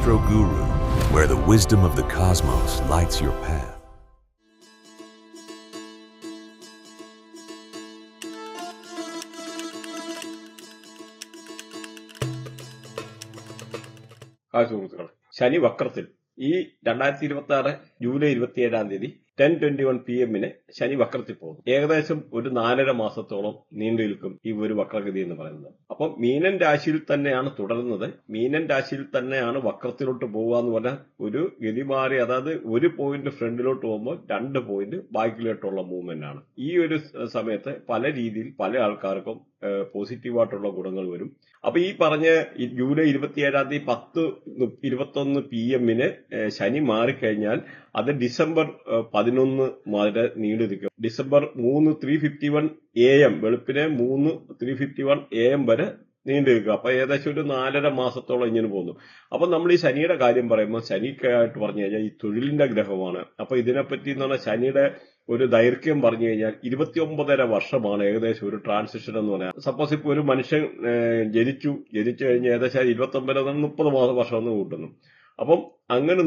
Astro Guru, where the wisdom of the cosmos lights your path. Hi സുഹൃത്തുക്കളെ, ശനി വക്രത്തിൽ ഈ 2026 July 27 10:21 PM ശനി വക്രത്തിൽ പോകും. ഏകദേശം ഒരു 4.5 മാസത്തോളം നീണ്ടു നിൽക്കും ഈ ഒരു വക്രഗതി എന്ന് പറയുന്നത്. അപ്പം മീനൻ രാശിയിൽ തന്നെയാണ് തുടരുന്നത്. മീനൻ രാശിയിൽ തന്നെയാണ് വക്രത്തിലോട്ട് പോകുക എന്ന് പറഞ്ഞാൽ ഒരു ഗതി മാറി, അതായത് ഒരു പോയിന്റ് ഫ്രണ്ടിലോട്ട് പോകുമ്പോൾ 2 പോയിന്റ് ബാക്കിലോട്ടുള്ള മൂവ്മെന്റ് ആണ്. ഈ ഒരു സമയത്ത് പല രീതിയിൽ പല ആൾക്കാർക്കും പോസിറ്റീവായിട്ടുള്ള ഗുണങ്ങൾ വരും. അപ്പൊ ഈ പറഞ്ഞ ജൂലൈ 27 10:21 PM ശനി മാറിക്കഴിഞ്ഞാൽ അത് ഡിസംബർ 11 വരെ നീണ്ടിരിക്കും. ഡിസംബർ 3:51 AM വെളുപ്പിനെ 3:51 AM വരെ നീണ്ടിരിക്കുക. അപ്പൊ ഏകദേശം ഒരു 4.5 മാസത്തോളം ഇങ്ങനെ പോകുന്നു. അപ്പൊ നമ്മൾ ഈ ശനിയുടെ കാര്യം പറയുമ്പോൾ ശനിക്കായിട്ട് പറഞ്ഞു കഴിഞ്ഞാൽ ഈ തൊഴിലിന്റെ ഗ്രഹമാണ്. അപ്പൊ ഇതിനെപ്പറ്റി എന്ന് പറഞ്ഞാൽ ശനിയുടെ ഒരു ദൈർഘ്യം പറഞ്ഞു കഴിഞ്ഞാൽ 29.5 വർഷമാണ് ഏകദേശം ഒരു ട്രാൻസിഷൻ എന്ന് പറയാം. സപ്പോസ് ഇപ്പൊ ഒരു മനുഷ്യൻ ജനിച്ചു കഴിഞ്ഞാൽ ഏകദേശം 29-30 വർഷം എന്ന് കൂട്ടുന്നു. അപ്പം അങ്ങനെ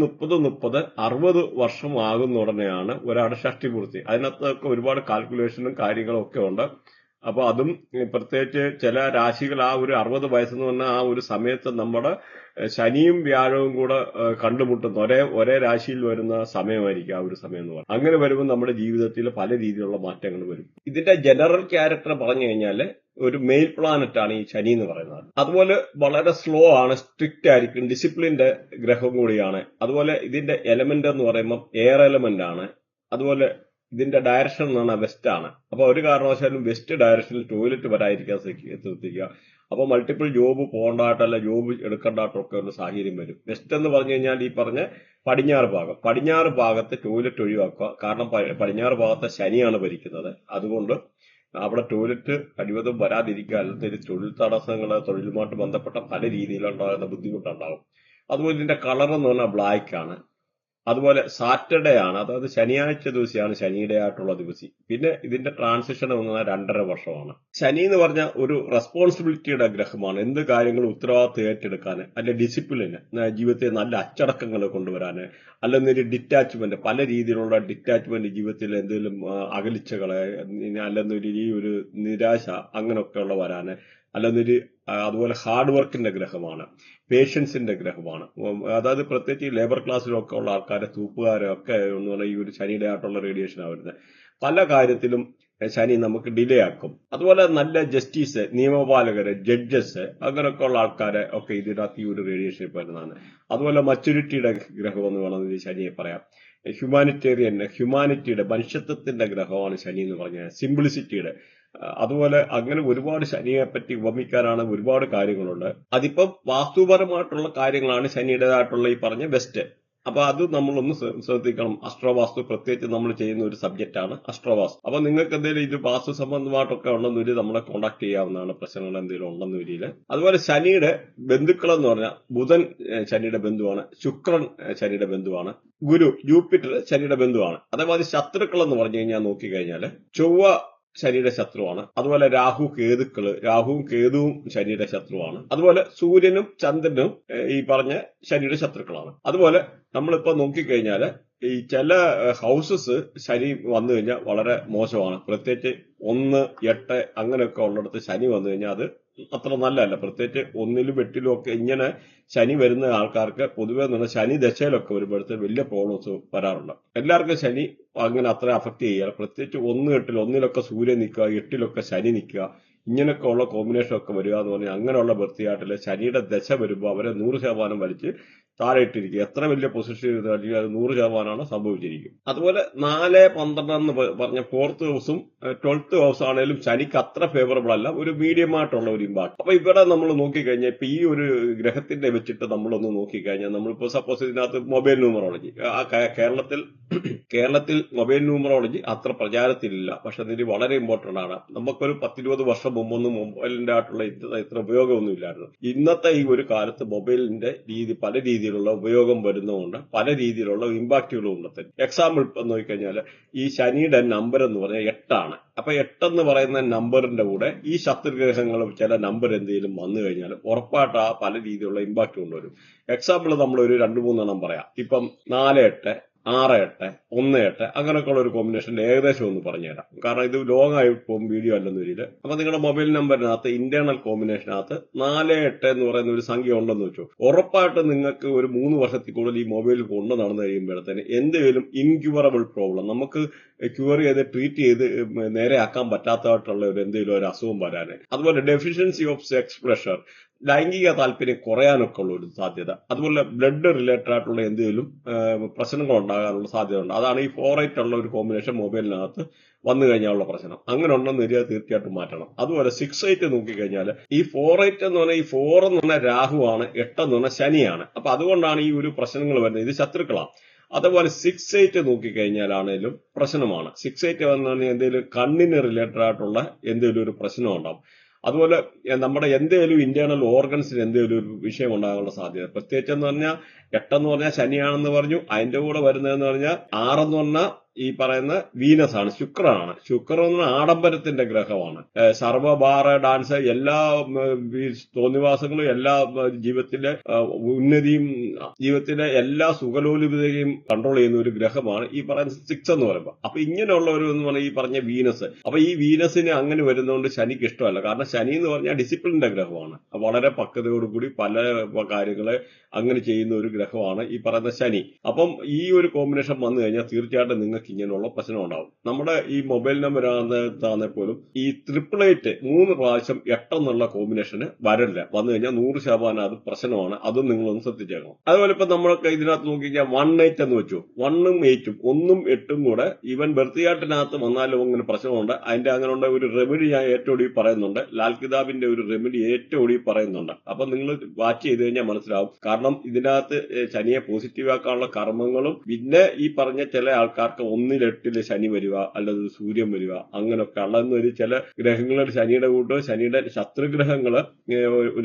60 വർഷം ആകുന്ന ഉടനെയാണ് ഒരാളുടെ ഷഷ്ടിപൂർത്തി. അതിനകത്തൊക്കെ ഒരുപാട് കാൽക്കുലേഷനും കാര്യങ്ങളും ഒക്കെ ഉണ്ട്. അപ്പൊ അതും പ്രത്യേകിച്ച് ചില രാശികൾ ആ ഒരു 60 വയസ്സെന്ന് പറഞ്ഞാൽ ആ ഒരു സമയത്ത് നമ്മുടെ ശനിയും വ്യാഴവും കൂടെ കണ്ടുമുട്ടുന്ന ഒരേ രാശിയിൽ വരുന്ന സമയമായിരിക്കും ആ ഒരു സമയം എന്ന് പറയുന്നത്. അങ്ങനെ വരുമ്പോൾ നമ്മുടെ ജീവിതത്തിൽ പല രീതിയിലുള്ള മാറ്റങ്ങൾ വരും. ഇതിന്റെ ജനറൽ ക്യാരക്ടർ പറഞ്ഞു കഴിഞ്ഞാൽ ഒരു മെയിൽ പ്ലാനറ്റ് ആണ് ഈ ശനി എന്ന് പറയുന്നത്. അതുപോലെ വളരെ സ്ലോ ആണ്, സ്ട്രിക്റ്റ് ആയിരിക്കും, ഡിസിപ്ലിന്റെ ഗ്രഹം കൂടിയാണ്. അതുപോലെ ഇതിന്റെ എലമെന്റ് എന്ന് പറയുമ്പോൾ എയർ എലമെന്റ് ആണ്. അതുപോലെ ഇതിന്റെ ഡയറക്ഷൻ എന്ന് പറഞ്ഞാൽ വെസ്റ്റ് ആണ്. അപ്പൊ ഒരു കാരണവശാലും വെസ്റ്റ് ഡയറക്ഷനിൽ ടോയ്ലറ്റ് വരാതിരിക്കാൻ ശ്രദ്ധിക്കുക. അപ്പൊ മൾട്ടിപ്പിൾ ജോബ് പോകേണ്ടതായിട്ടല്ല, ജോബ് എടുക്കേണ്ടതായിട്ടൊക്കെ ഒരു സാഹചര്യം വരും. വെസ്റ്റ് എന്ന് പറഞ്ഞു കഴിഞ്ഞാൽ ഈ പറഞ്ഞ പടിഞ്ഞാറ് ഭാഗത്ത് ടോയ്ലറ്റ് ഒഴിവാക്കുക. കാരണം പടിഞ്ഞാറ് ഭാഗത്തെ ശനിയാണ് ഭരിക്കുന്നത്. അതുകൊണ്ട് അവിടെ ടോയ്ലറ്റ് കഴിവതും വരാതിരിക്കുക. അല്ലെങ്കിൽ തൊഴിൽ തടസ്സങ്ങൾ, തൊഴിലുമായിട്ട് ബന്ധപ്പെട്ട പല രീതിയിലുണ്ടാകുന്ന ബുദ്ധിമുട്ടുണ്ടാകും. അതുപോലെ ഇതിന്റെ കളർ എന്ന് പറഞ്ഞാൽ ബ്ലാക്ക് ആണ്. അതുപോലെ സാറ്റർഡേ ആണ്, അതായത് ശനിയാഴ്ച ദിവസമാണ് ശനിയുടെ ആയിട്ടുള്ള ദിവസം. പിന്നെ ഇതിന്റെ ട്രാൻസിഷൻ എന്ന് പറഞ്ഞാൽ 2.5 വർഷമാണ്. ശനി എന്ന് പറഞ്ഞാൽ ഒരു റെസ്പോൺസിബിലിറ്റിയുടെ ഗ്രഹമാണ്. എന്ത് കാര്യങ്ങളും ഉത്തരവാദിത്വം ഏറ്റെടുക്കാൻ, അല്ലെ ഡിസിപ്ലിന്, ജീവിതത്തിൽ നല്ല അച്ചടക്കങ്ങൾ കൊണ്ടുവരാന്, അല്ലെന്നൊരു ഡിറ്റാച്ച്മെന്റ്, പല രീതിയിലുള്ള ഡിറ്റാച്ച്മെന്റ്, ജീവിതത്തിൽ എന്തെങ്കിലും അകലിച്ചകളെ, അല്ലെന്നൊരു ഈ ഒരു നിരാശ അങ്ങനെയൊക്കെയുള്ള വരാന്, അല്ലെന്നൊരു അതുപോലെ ഹാർഡ് വർക്കിന്റെ ഗ്രഹമാണ്, പേഷ്യൻസിന്റെ ഗ്രഹമാണ്. അതായത് പ്രത്യേകിച്ച് ലേബർ ക്ലാസ്സിലൊക്കെ ഉള്ള ആൾക്കാരെ, തൂപ്പുകാരൊക്കെ എന്ന് പറഞ്ഞാൽ ഈ ഒരു ശനിയുടെ ആയിട്ടുള്ള റേഡിയേഷനാണ് വരുന്നത്. പല കാര്യത്തിലും ശനി നമുക്ക് ഡിലേ ആക്കും. അതുപോലെ നല്ല ജസ്റ്റിസ്, നിയമപാലകര്, ജഡ്ജസ് അങ്ങനെയൊക്കെ ഉള്ള ആൾക്കാരെ ഒക്കെ ഇതിനകത്ത് ഈ ഒരു റേഡിയേഷൻ വരുന്നതാണ്. അതുപോലെ മച്യൂരിറ്റിയുടെ ഗ്രഹം എന്ന് വേണമെങ്കിൽ ശനിയെ പറയാം. ഹ്യൂമാനിറ്റിയുടെ മനുഷ്യത്വത്തിന്റെ ഗ്രഹമാണ് ശനി എന്ന് പറഞ്ഞാൽ, സിംപ്ലിസിറ്റിയുടെ. അതുപോലെ അങ്ങനെ ഒരുപാട് ശനിയെ പറ്റി ഉപമിക്കാനാണ് ഒരുപാട് കാര്യങ്ങളുണ്ട്. അതിപ്പം വാസ്തുപരമായിട്ടുള്ള കാര്യങ്ങളാണ് ശനിയുടേതായിട്ടുള്ള ഈ പറഞ്ഞ വെസ്റ്റ്. അപ്പൊ അത് നമ്മളൊന്ന് ശ്രദ്ധിക്കണം. അസ്ട്രോവാസ്തു പ്രത്യേകിച്ച് നമ്മൾ ചെയ്യുന്ന ഒരു സബ്ജക്റ്റാണ് അസ്ട്രോവാസ്തു. അപ്പൊ നിങ്ങൾക്ക് എന്തെങ്കിലും ഇത് വാസ്തു സംബന്ധമായിട്ടൊക്കെ ഉണ്ടെന്നൊരു നമ്മളെ കോൺടാക്ട് ചെയ്യാവുന്നതാണ്, പ്രശ്നങ്ങൾ എന്തെങ്കിലും ഉണ്ടെന്ന രീതിയിൽ. അതുപോലെ ശനിയുടെ ബന്ധുക്കൾ എന്ന് പറഞ്ഞാൽ ബുധൻ ശനിയുടെ ബന്ധുവാണ്, ശുക്രൻ ശനിയുടെ ബന്ധുവാണ്, ഗുരു ജൂപ്പിറ്റർ ശനിയുടെ ബന്ധുവാണ്. അതേമാതിരി ശത്രുക്കൾ എന്ന് പറഞ്ഞു കഴിഞ്ഞാൽ നോക്കിക്കഴിഞ്ഞാൽ ചൊവ്വ ശനിയുടെ ശത്രുവാണ്. അതുപോലെ രാഹുവും കേതുവും ശനിയുടെ ശത്രുവാണ്. അതുപോലെ സൂര്യനും ചന്ദ്രനും ഈ പറഞ്ഞ ശനിയുടെ ശത്രുക്കളാണ്. അതുപോലെ നമ്മളിപ്പോ നോക്കിക്കഴിഞ്ഞാല് ഈ ചില ഹൗസസ് ശനി വന്നു കഴിഞ്ഞാൽ വളരെ മോശമാണ്. പ്രത്യേകിച്ച് 1, 8 അങ്ങനെയൊക്കെ ഉള്ളിടത്ത് ശനി വന്നു കഴിഞ്ഞാൽ അത് അത്ര നല്ലതല്ല. പ്രത്യേകിച്ച് 1-ലും 8-ലും ഒക്കെ ഇങ്ങനെ ശനി വരുന്ന ആൾക്കാർക്ക് പൊതുവെ ശനി ദശയിലൊക്കെ വരുമ്പോഴത്തേക്ക് വലിയ പ്രോബ്ലംസ് വരാറുണ്ട്. എല്ലാവർക്കും ശനി അങ്ങനെ അത്ര അഫക്ട് ചെയ്യാറ്. പ്രത്യേകിച്ച് 1, 8 1-ലൊക്കെ സൂര്യൻ നിൽക്കുക, 8-ലൊക്കെ ശനി നിൽക്കുക, ഇങ്ങനെയൊക്കെ ഉള്ള കോമ്പിനേഷൻ ഒക്കെ വരിക എന്ന് പറഞ്ഞാൽ അങ്ങനെയുള്ള വൃത്തിയായിട്ടില്ല. ശനിയുടെ ദശ വരുമ്പോൾ അവരെ 100% വലിച്ച് താഴെ ഇട്ടിരിക്കുക. എത്ര വലിയ പൊസിഷൻ ഇരുന്നാലും അത് 100% സംഭവിച്ചിരിക്കും. അതുപോലെ 4, 12 എന്ന് പറഞ്ഞ 4th ഹൗസും 12th ഹൗസ് ആണെങ്കിലും ശനിക്ക് അത്ര ഫേവറബിൾ അല്ല, ഒരു മീഡിയം ആയിട്ടുള്ള ഒരു ഇമ്പാക്ട്. അപ്പൊ ഇവിടെ നമ്മൾ നോക്കിക്കഴിഞ്ഞാൽ ഇപ്പൊ ഈ ഒരു ഗ്രഹത്തിന്റെ വെച്ചിട്ട് നമ്മളൊന്ന് നോക്കിക്കഴിഞ്ഞാൽ, നമ്മളിപ്പോ സപ്പോസ് ഇതിനകത്ത് മൊബൈൽ ന്യൂമറോളജി, കേരളത്തിൽ മൊബൈൽ ന്യൂമറോളജി അത്ര പ്രചാരത്തിലില്ല. പക്ഷെ ഇതിന് വളരെ ഇമ്പോർട്ടന്റ് ആണ്. നമുക്കൊരു 10-20 വർഷം മുമ്പൊന്നും മൊബൈലിന്റെ ആയിട്ടുള്ള ഇത്ര ഉപയോഗമൊന്നും ഇല്ലായിരുന്നു. ഇന്നത്തെ ഈ ഒരു കാലത്ത് മൊബൈലിന്റെ പല രീതിയിൽ രീതിയിലുള്ള ഉപയോഗം വരുന്നതുകൊണ്ട് പല രീതിയിലുള്ള ഇമ്പാക്റ്റുകളും ഉണ്ട്. എക്സാമ്പിൾ ഇപ്പം നോക്കിക്കഴിഞ്ഞാൽ ഈ ശനിയുടെ നമ്പർ എന്ന് പറഞ്ഞാൽ 8 അപ്പൊ 8 എന്ന് പറയുന്ന നമ്പറിന്റെ കൂടെ ഈ ശത്രുഗ്രഹങ്ങളും ചില നമ്പർ എന്തെങ്കിലും വന്നു കഴിഞ്ഞാൽ ഉറപ്പായിട്ട് ആ പല രീതിയിലുള്ള ഇമ്പാക്ട് കൊണ്ടുവരും. എക്സാമ്പിൾ നമ്മൾ ഒരു 2-3 പറയാം. ഇപ്പം 4-8, 6-8, 1-8 അങ്ങനെയൊക്കെയുള്ള ഒരു കോമ്പിനേഷനിൽ ഏകദേശം ഒന്ന് പറഞ്ഞുതരാം. കാരണം ഇത് ലോങ് ആയി പോകും വീഡിയോ അല്ലെന്ന് വരില്ല. അപ്പൊ നിങ്ങളുടെ മൊബൈൽ നമ്പറിനകത്ത് ഇന്റേണൽ കോമ്പിനേഷനകത്ത് 4-8 എന്ന് പറയുന്ന ഒരു സംഖ്യ ഉണ്ടെന്ന് വെച്ചു. ഉറപ്പായിട്ട് നിങ്ങൾക്ക് ഒരു 3 വർഷത്തിൽ കൂടുതൽ ഈ മൊബൈൽ കൊണ്ട് നടന്നു കഴിയുമ്പോഴത്തേന് എന്തെങ്കിലും ഇൻക്യൂറബിൾ പ്രോബ്ലം നമുക്ക് ക്യൂർ ചെയ്ത് ട്രീറ്റ് ചെയ്ത് നേരെയാക്കാൻ പറ്റാത്തതായിട്ടുള്ള ഒരു എന്തെങ്കിലും ഒരു അസുഖം വരാന്, അതുപോലെ ഡെഫിഷ്യൻസി ഓഫ് സെക്സ് പ്രഷർ, ലൈംഗിക താല്പര്യം കുറയാനൊക്കെ ഉള്ള ഒരു സാധ്യത, അതുപോലെ ബ്ലഡ് റിലേറ്റഡ് ആയിട്ടുള്ള എന്തെങ്കിലും പ്രശ്നങ്ങൾ ഉണ്ടാകാനുള്ള സാധ്യത ഉണ്ട്. അതാണ് ഈ 4-8 ഉള്ള ഒരു കോമ്പിനേഷൻ മൊബൈലിനകത്ത് വന്നു കഴിഞ്ഞാലുള്ള പ്രശ്നം. അങ്ങനെ ഉണ്ടെന്ന് വരിക തീർച്ചയായിട്ടും മാറ്റണം. അതുപോലെ 6-8 നോക്കിക്കഴിഞ്ഞാൽ ഈ 4-8 എന്ന് പറഞ്ഞാൽ ഈ 4 എന്ന് പറഞ്ഞാൽ രാഹുവാണ്, 8 എന്ന് പറഞ്ഞാൽ ശനിയാണ്. അപ്പൊ അതുകൊണ്ടാണ് ഈ ഒരു പ്രശ്നങ്ങൾ വരുന്നത്. ഇത് ശത്രുക്കളാണ്. അതുപോലെ 6-8 നോക്കിക്കഴിഞ്ഞാലാണേലും പ്രശ്നമാണ്. 6-8 വന്നു കഴിഞ്ഞാൽ എന്തെങ്കിലും കണ്ണിന് റിലേറ്റഡ് ആയിട്ടുള്ള എന്തെങ്കിലും ഒരു പ്രശ്നം ഉണ്ടാവും. അതുപോലെ നമ്മുടെ എന്തെങ്കിലും ഇന്റേണൽ ഓർഗൻസിന് എന്തെങ്കിലും ഒരു വിഷയം ഉണ്ടാകാനുള്ള സാധ്യത. പ്രത്യേകിച്ചെന്ന് പറഞ്ഞാൽ 8 എന്ന് പറഞ്ഞാൽ ശനിയാണെന്ന് പറഞ്ഞു. അതിന്റെ കൂടെ വരുന്നതെന്ന് പറഞ്ഞാൽ 6 എന്ന് പറഞ്ഞാൽ ഈ പറയുന്ന വീനസ് ആണ്, ശുക്രനാണ്. ശുക്രൻ എന്ന് പറഞ്ഞാൽ ആഡംബരത്തിന്റെ ഗ്രഹമാണ്. സർവ്വഭാര ഡാൻസ്, എല്ലാ തോന്നിവാസങ്ങളും, എല്ലാ ജീവിതത്തിലെ ഉന്നതിയും, ജീവിതത്തിലെ എല്ലാ സുഖലോലുപതയും കൺട്രോൾ ചെയ്യുന്ന ഒരു ഗ്രഹമാണ് ഈ പറയുന്ന 6 എന്ന് പറയുമ്പോൾ. അപ്പൊ ഇങ്ങനെയുള്ള ഒരു എന്ന് പറഞ്ഞാൽ ഈ പറഞ്ഞ വീനസ്. അപ്പൊ ഈ വീനസിന് അങ്ങനെ വരുന്നതുകൊണ്ട് ശനിക്ക് ഇഷ്ടമല്ല. കാരണം ശനി എന്ന് പറഞ്ഞാൽ ഡിസിപ്ലിന്റെ ഗ്രഹമാണ്. വളരെ പക്വതയോടുകൂടി പല കാര്യങ്ങളെ അങ്ങനെ ചെയ്യുന്ന ഒരു ഗ്രഹമാണ് ഈ പറയുന്ന ശനി. അപ്പം ഈ ഒരു കോമ്പിനേഷൻ വന്നു കഴിഞ്ഞാൽ തീർച്ചയായിട്ടും നിങ്ങൾക്ക് ഇങ്ങനെയുള്ള പ്രശ്നം ഉണ്ടാവും. നമ്മുടെ ഈ മൊബൈൽ നമ്പർ ആണെങ്കിൽ പോലും ഈ 888 3 പ്രാവശ്യം 8 എന്നുള്ള കോമ്പിനേഷന് വരില്ല. വന്നു കഴിഞ്ഞാൽ 100% അത് പ്രശ്നമാണ്. അതും നിങ്ങളൊന്ന് ശ്രദ്ധിച്ചേക്കണം. അതുപോലെ ഇപ്പൊ നമ്മൾക്ക് ഇതിനകത്ത് നോക്കിക്കഴിഞ്ഞാൽ 1-8 എന്ന് വെച്ചു. 1ഉം 8ഉം 1ഉം 8ഉം കൂടെ ഈവൻ ബർത്തിയാട്ടിനകത്ത് വന്നാലും അങ്ങനെ പ്രശ്നമുണ്ട്. അതിന്റെ അങ്ങനെയുള്ള ഒരു റെമഡി ഞാൻ ഏറ്റവും ഒടുവിൽ പറയുന്നുണ്ട്. ലാൽ കിതാബിന്റെ ഒരു റെമഡി ഏറ്റവും ഒടുവിൽ പറയുന്നുണ്ട്. അപ്പൊ നിങ്ങൾ വാച്ച് ചെയ്ത് കഴിഞ്ഞാൽ മനസ്സിലാവും. കാരണം ഇതിനകത്ത് ശനിയെ പോസിറ്റീവ് ആക്കാനുള്ള കർമ്മങ്ങളും, പിന്നെ ഈ പറഞ്ഞ ചില ആൾക്കാർക്ക് 1-8 ശനി വരിക, അല്ലെങ്കിൽ സൂര്യൻ വരിക, അങ്ങനെയൊക്കെ ഉള്ളതെന്നൊരു ചില ഗ്രഹങ്ങളുടെ ശനിയുടെ കൂട്ടോ ശനിയുടെ ശത്രുഗ്രഹങ്ങള്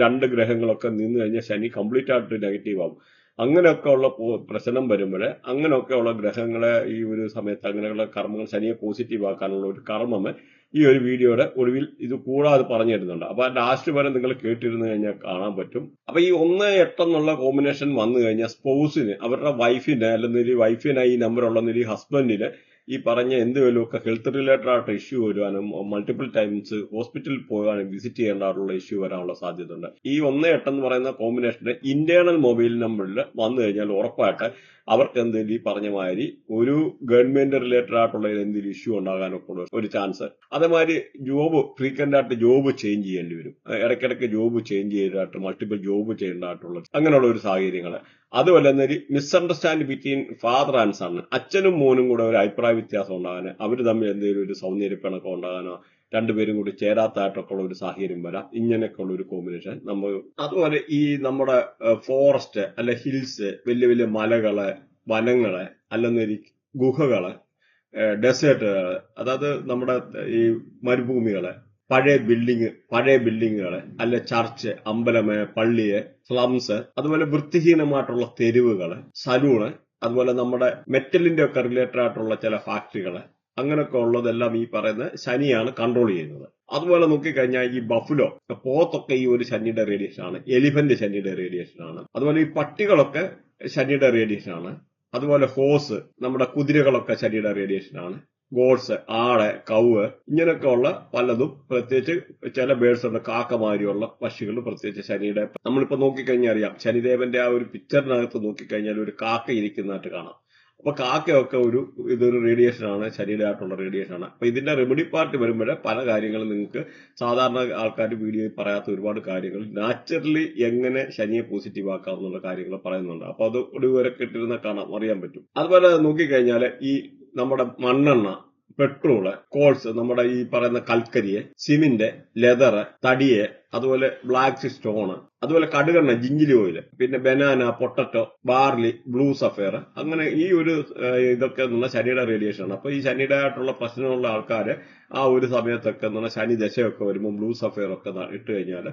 2 ഗ്രഹങ്ങളൊക്കെ നിന്ന് കഴിഞ്ഞാൽ ശനി കംപ്ലീറ്റ് ആയിട്ട് നെഗറ്റീവ് ആവും. അങ്ങനെയൊക്കെ ഉള്ള പ്രശ്നം വരുമ്പോൾ അങ്ങനെയൊക്കെ ഉള്ള ഗ്രഹങ്ങളെ ഈ ഒരു സമയത്ത് അങ്ങനെയുള്ള കർമ്മങ്ങൾ ശനിയെ പോസിറ്റീവ് ആക്കാനുള്ള ഒരു കർമ്മം ഈ ഒരു വീഡിയോയുടെ ഒടുവിൽ ഇത് കൂടാതെ പറഞ്ഞു തരുന്നുണ്ട്. അപ്പൊ ലാസ്റ്റ് വരെ നിങ്ങൾ കേട്ടിരുന്നു കഴിഞ്ഞാൽ കാണാൻ പറ്റും. അപ്പൊ ഈ 1-8 എന്നുള്ള കോമ്പിനേഷൻ വന്നു കഴിഞ്ഞാൽ സ്പൗസിന്, അവരുടെ വൈഫിന്, അല്ലെങ്കിൽ വൈഫിന് ഈ നമ്പർ ഉള്ള ഹസ്ബൻഡിന് ഈ പറഞ്ഞ എന്തെങ്കിലുമൊക്കെ ഹെൽത്ത് റിലേറ്റഡ് ആയിട്ട് ഇഷ്യൂ വരുവാനും, മൾട്ടിപ്പിൾ ടൈംസ് ഹോസ്പിറ്റലിൽ പോകാനും വിസിറ്റ് ചെയ്യേണ്ടതായിട്ടുള്ള ഇഷ്യൂ വരാനുള്ള സാധ്യത ഉണ്ട്. ഈ 1-8 എന്ന് പറയുന്ന കോമ്പിനേഷന്റെ ഇന്റേണൽ മൊബൈൽ നമ്പറിൽ വന്നു കഴിഞ്ഞാൽ ഉറപ്പായിട്ട് അവർക്ക് എന്തെങ്കിലും ഈ പറഞ്ഞ മാതിരി ഒരു ഗവൺമെന്റ് റിലേറ്റഡ് ആയിട്ടുള്ള എന്തെങ്കിലും ഇഷ്യൂ ഉണ്ടാകാനൊക്കെ ഉള്ള ഒരു ചാൻസ്. അതേമാതിരി ജോബ് ഫ്രീക്വന്റ് ആയിട്ട് ജോബ് ചേഞ്ച് ചെയ്യേണ്ടി വരും. ഇടയ്ക്കിടയ്ക്ക് ജോബ് ചേഞ്ച് ചെയ്തതായിട്ട് മൾട്ടിപ്പിൾ ജോബ് ചെയ്യേണ്ടതായിട്ടുള്ള അങ്ങനെയുള്ള ഒരു സാഹചര്യങ്ങൾ. അതുപോലെ തന്നെ misunderstand between father and son, അച്ഛനും മോനും കൂടെ ഒരു അഭിപ്രായ വ്യത്യാസം ഉണ്ടാകാനോ, അവർ തമ്മിൽ എന്തെങ്കിലും ഒരു സൗന്ദര്യപ്പിണക്കം ഉണ്ടാകാനോ, രണ്ടുപേരും കൂടി ചേരാത്തായിട്ടൊക്കെ ഉള്ള ഒരു സാഹചര്യം വരാം. ഇങ്ങനെയൊക്കെ ഉള്ള ഒരു കോമ്പിനേഷൻ നമ്മൾ. അതുപോലെ ഈ നമ്മുടെ ഫോറസ്റ്റ് അല്ലെ ഹിൽസ്, വലിയ വലിയ മലകള്, വനങ്ങള്, അല്ലെങ്കിൽ ഗുഹകള്, ഡെസേർട്ടുകള്, അതായത് നമ്മുടെ ഈ മരുഭൂമികള്, പഴയ ബിൽഡിങ്ങുകള്, അല്ലെ ചർച്ച്, അമ്പലമേ, പള്ളിയെ, സ്ലംസ്, അതുപോലെ വൃത്തിഹീനമായിട്ടുള്ള തെരുവുകള്, സലൂണ്, അതുപോലെ നമ്മുടെ മെറ്റലിന്റെ ഒക്കെ റിലേറ്റഡ് ആയിട്ടുള്ള ചില ഫാക്ടറികള്, അങ്ങനെയൊക്കെ ഉള്ളതെല്ലാം ഈ പറയുന്ന ശനിയാണ് കൺട്രോൾ ചെയ്യുന്നത്. അതുപോലെ നോക്കിക്കഴിഞ്ഞാൽ ഈ ബഫുലോ, പോത്തൊക്കെ ഈ ഒരു ശനിയുടെ റേഡിയേഷൻ ആണ്. എലിഫന്റ് ശനിയുടെ റേഡിയേഷൻ ആണ്. അതുപോലെ ഈ പട്ടികളൊക്കെ ശനിയുടെ റേഡിയേഷൻ ആണ്. അതുപോലെ ഹോസ്, നമ്മുടെ കുതിരകളൊക്കെ ശനിയുടെ റേഡിയേഷൻ ആണ്. ഗോഡ്സ്, ആട്, കൗവ്, ഇങ്ങനെയൊക്കെ ഉള്ള പലതും, പ്രത്യേകിച്ച് ചില ബേഡ്സ് ഉണ്ട്, കാക്കമാരിയുള്ള പക്ഷികൾ, പ്രത്യേകിച്ച് ശനിയുടെ. നമ്മളിപ്പോ നോക്കിക്കഴിഞ്ഞാൽ അറിയാം, ശനിദേവന്റെ ആ ഒരു പിക്ചറിനകത്ത് നോക്കിക്കഴിഞ്ഞാൽ ഒരു കാക്ക ഇരിക്കുന്നതായിട്ട് കാണാം. അപ്പൊ കാക്കയൊക്കെ ഇതൊരു റേഡിയേഷൻ ആണ്, ശരീരമായിട്ടുള്ള റേഡിയേഷൻ ആണ്. അപ്പൊ ഇതിന്റെ റെമഡി പാർട്ട് വരുമ്പോഴേ പല കാര്യങ്ങളും നിങ്ങൾക്ക് സാധാരണ ആൾക്കാർ വീഡിയോയിൽ പറയാത്ത ഒരുപാട് കാര്യങ്ങൾ നാച്ചുറലി എങ്ങനെ ശനിയെ പോസിറ്റീവ് ആക്കാം എന്നുള്ള കാര്യങ്ങൾ പറയുന്നുണ്ട്. അപ്പൊ അത് ഒടുവരെ കിട്ടിരുന്ന കാണാം, അറിയാൻ പറ്റും. അതുപോലെ നോക്കിക്കഴിഞ്ഞാൽ ഈ നമ്മുടെ മണ്ണെണ്ണ, പെട്രോള്, കോൾസ്, നമ്മുടെ ഈ പറയുന്ന കൽക്കരിയെ, സിമെന്റ്, ലെതറ്, തടിയെ, അതുപോലെ ബ്ലാക്ക് സ്റ്റോണ്, അതുപോലെ കടുകെണ്ണ, ജിഞ്ചിലി ഓയിൽ, പിന്നെ banana, potato, barley, blue sapphire, അങ്ങനെ ഈ ഒരു ഇതൊക്കെ എന്നുള്ള ശനിയുടെ റേഡിയേഷൻ ആണ്. അപ്പൊ ഈ ശനിയുടെ ആയിട്ടുള്ള പ്രശ്നമുള്ള ആൾക്കാര് ആ ഒരു സമയത്തൊക്കെ എന്നുള്ള ശനി ദശയൊക്കെ വരുമ്പോൾ ബ്ലൂ സഫയർ ഒക്കെ ഇട്ട് കഴിഞ്ഞാൽ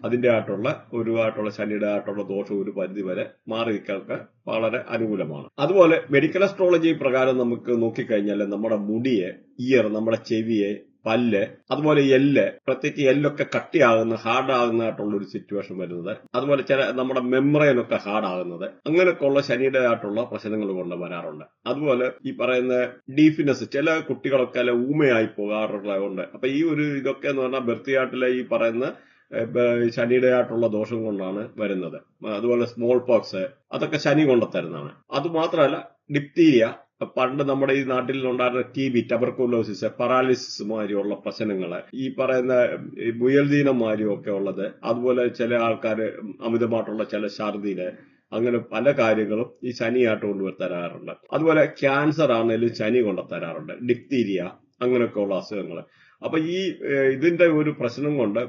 അതിന്റെ ആയിട്ടുള്ള ശനിയുടെ ആയിട്ടുള്ള ദോഷം ഒരു പരിധി വരെ മാറി നിൽക്കാനൊക്കെ വളരെ അനുകൂലമാണ്. അതുപോലെ മെഡിക്കൽ അസ്ട്രോളജി പ്രകാരം നമുക്ക് നോക്കിക്കഴിഞ്ഞാൽ നമ്മുടെ മുടിയെ, ഇയർ, നമ്മുടെ ചെവിയെ, പല്ല്, അതുപോലെ പ്രത്യേകിച്ച് എല്ലൊക്കെ കട്ടിയാകുന്ന, ഹാർഡാകുന്നതായിട്ടുള്ള ഒരു സിറ്റുവേഷൻ വരുന്നത്, അതുപോലെ നമ്മുടെ മെമ്മറൈനൊക്കെ ഹാർഡാകുന്നത്, അങ്ങനെയൊക്കെ ഉള്ള ശനിയുടെ ആയിട്ടുള്ള പ്രശ്നങ്ങൾ കൊണ്ട് വരാറുണ്ട്. അതുപോലെ ഈ പറയുന്ന ഡീഫിനെസ്, ചില കുട്ടികളൊക്കെ അല്ല ഊമയായി പോകാറുള്ളതുകൊണ്ട്. അപ്പൊ ഈ ഒരു ഇതൊക്കെ എന്ന് പറഞ്ഞാൽ ബർത്തിയാട്ടിലെ ഈ പറയുന്ന ശനിയുടെ ആയിട്ടുള്ള ദോഷം കൊണ്ടാണ് വരുന്നത്. അതുപോലെ സ്മോൾ പോക്സ്, അതൊക്കെ ശനി കൊണ്ടുത്തരുന്നതാണ്. അതുമാത്രമല്ല ഡിപ്തീരിയ, പണ്ട് നമ്മുടെ ഈ നാട്ടിൽ ഉണ്ടായിരുന്ന TB, ടബർക്കുലോസിസ്, പറാലിസിസ് മാതിരിയുള്ള പ്രശ്നങ്ങള്, ഈ പറയുന്ന മുയൽദീനം മാതിരിയും ഒക്കെ ഉള്ളത്, അതുപോലെ ചില ആൾക്കാര് അമിതമായിട്ടുള്ള ചില ഛർദിയില്, അങ്ങനെ പല കാര്യങ്ങളും ഈ ശനിയായിട്ട് കൊണ്ടുവരാറുണ്ട്. അതുപോലെ ക്യാൻസർ ആണെങ്കിലും ശനി കൊണ്ടുതരാറുണ്ട്, ഡിപ്തീരിയ, അങ്ങനെയൊക്കെ ഉള്ള അസുഖങ്ങൾ. അപ്പൊ ഈ ഇതിന്റെ ഒരു പ്രശ്നം കൊണ്ട്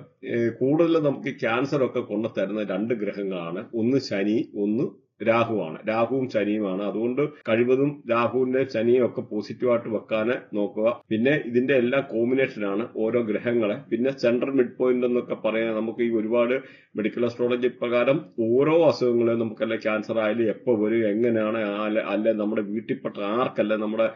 കൂടുതൽ നമുക്ക് ക്യാൻസർ ഒക്കെ കൊണ്ടുതരുന്ന 2 ഗ്രഹങ്ങളാണ്. ഒന്ന് ശനി, ഒന്ന് രാഹുവാണ്. രാഹുവും ശനിയുമാണ്. അതുകൊണ്ട് കഴിവതും രാഹുവിന്റെ ശനിയും ഒക്കെ പോസിറ്റീവായിട്ട് വെക്കാൻ നോക്കുക. പിന്നെ ഇതിന്റെ എല്ലാ കോമ്പിനേഷനാണ് ഓരോ ഗ്രഹങ്ങളെ. പിന്നെ സെൻട്രൽ മിഡ് പോയിന്റ് എന്നൊക്കെ പറയാൻ നമുക്ക് ഈ ഒരുപാട് മെഡിക്കൽ അസ്ട്രോളജി പ്രകാരം ഓരോ അസുഖങ്ങളെ നമുക്കല്ല, ക്യാൻസർ ആയാലും എപ്പോ വരും, എങ്ങനെയാണ്, അല്ലെ നമ്മുടെ വീട്ടിൽപ്പെട്ട ആർക്കല്ല, നമ്മുടെ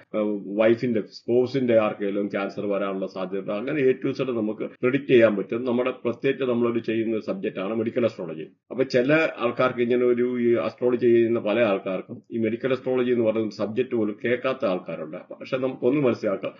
വൈഫിന്റെ, സ്പോസിന്റെ ആർക്കെങ്കിലും ക്യാൻസർ വരാനുള്ള സാധ്യത, അങ്ങനെ A to Z നമുക്ക് പ്രെഡിക്റ്റ് ചെയ്യാൻ പറ്റും. നമ്മുടെ പ്രത്യേകിച്ച് നമ്മളൊരു ചെയ്യുന്ന സബ്ജക്റ്റ് ആണ് മെഡിക്കൽ അസ്ട്രോളജി. അപ്പൊ ചില ആൾക്കാർക്ക് ഇങ്ങനെ ഒരു അസ്ട്രോളജി ചെയ്യുന്ന പല ആൾക്കാർക്കും ഈ മെഡിക്കൽ അസ്ട്രോളജി എന്ന് പറയുന്ന സബ്ജക്ട് പോലും കേൾക്കാത്ത ആൾക്കാരുണ്ട്. പക്ഷെ നമുക്കൊന്ന് മനസ്സിലാക്കാം,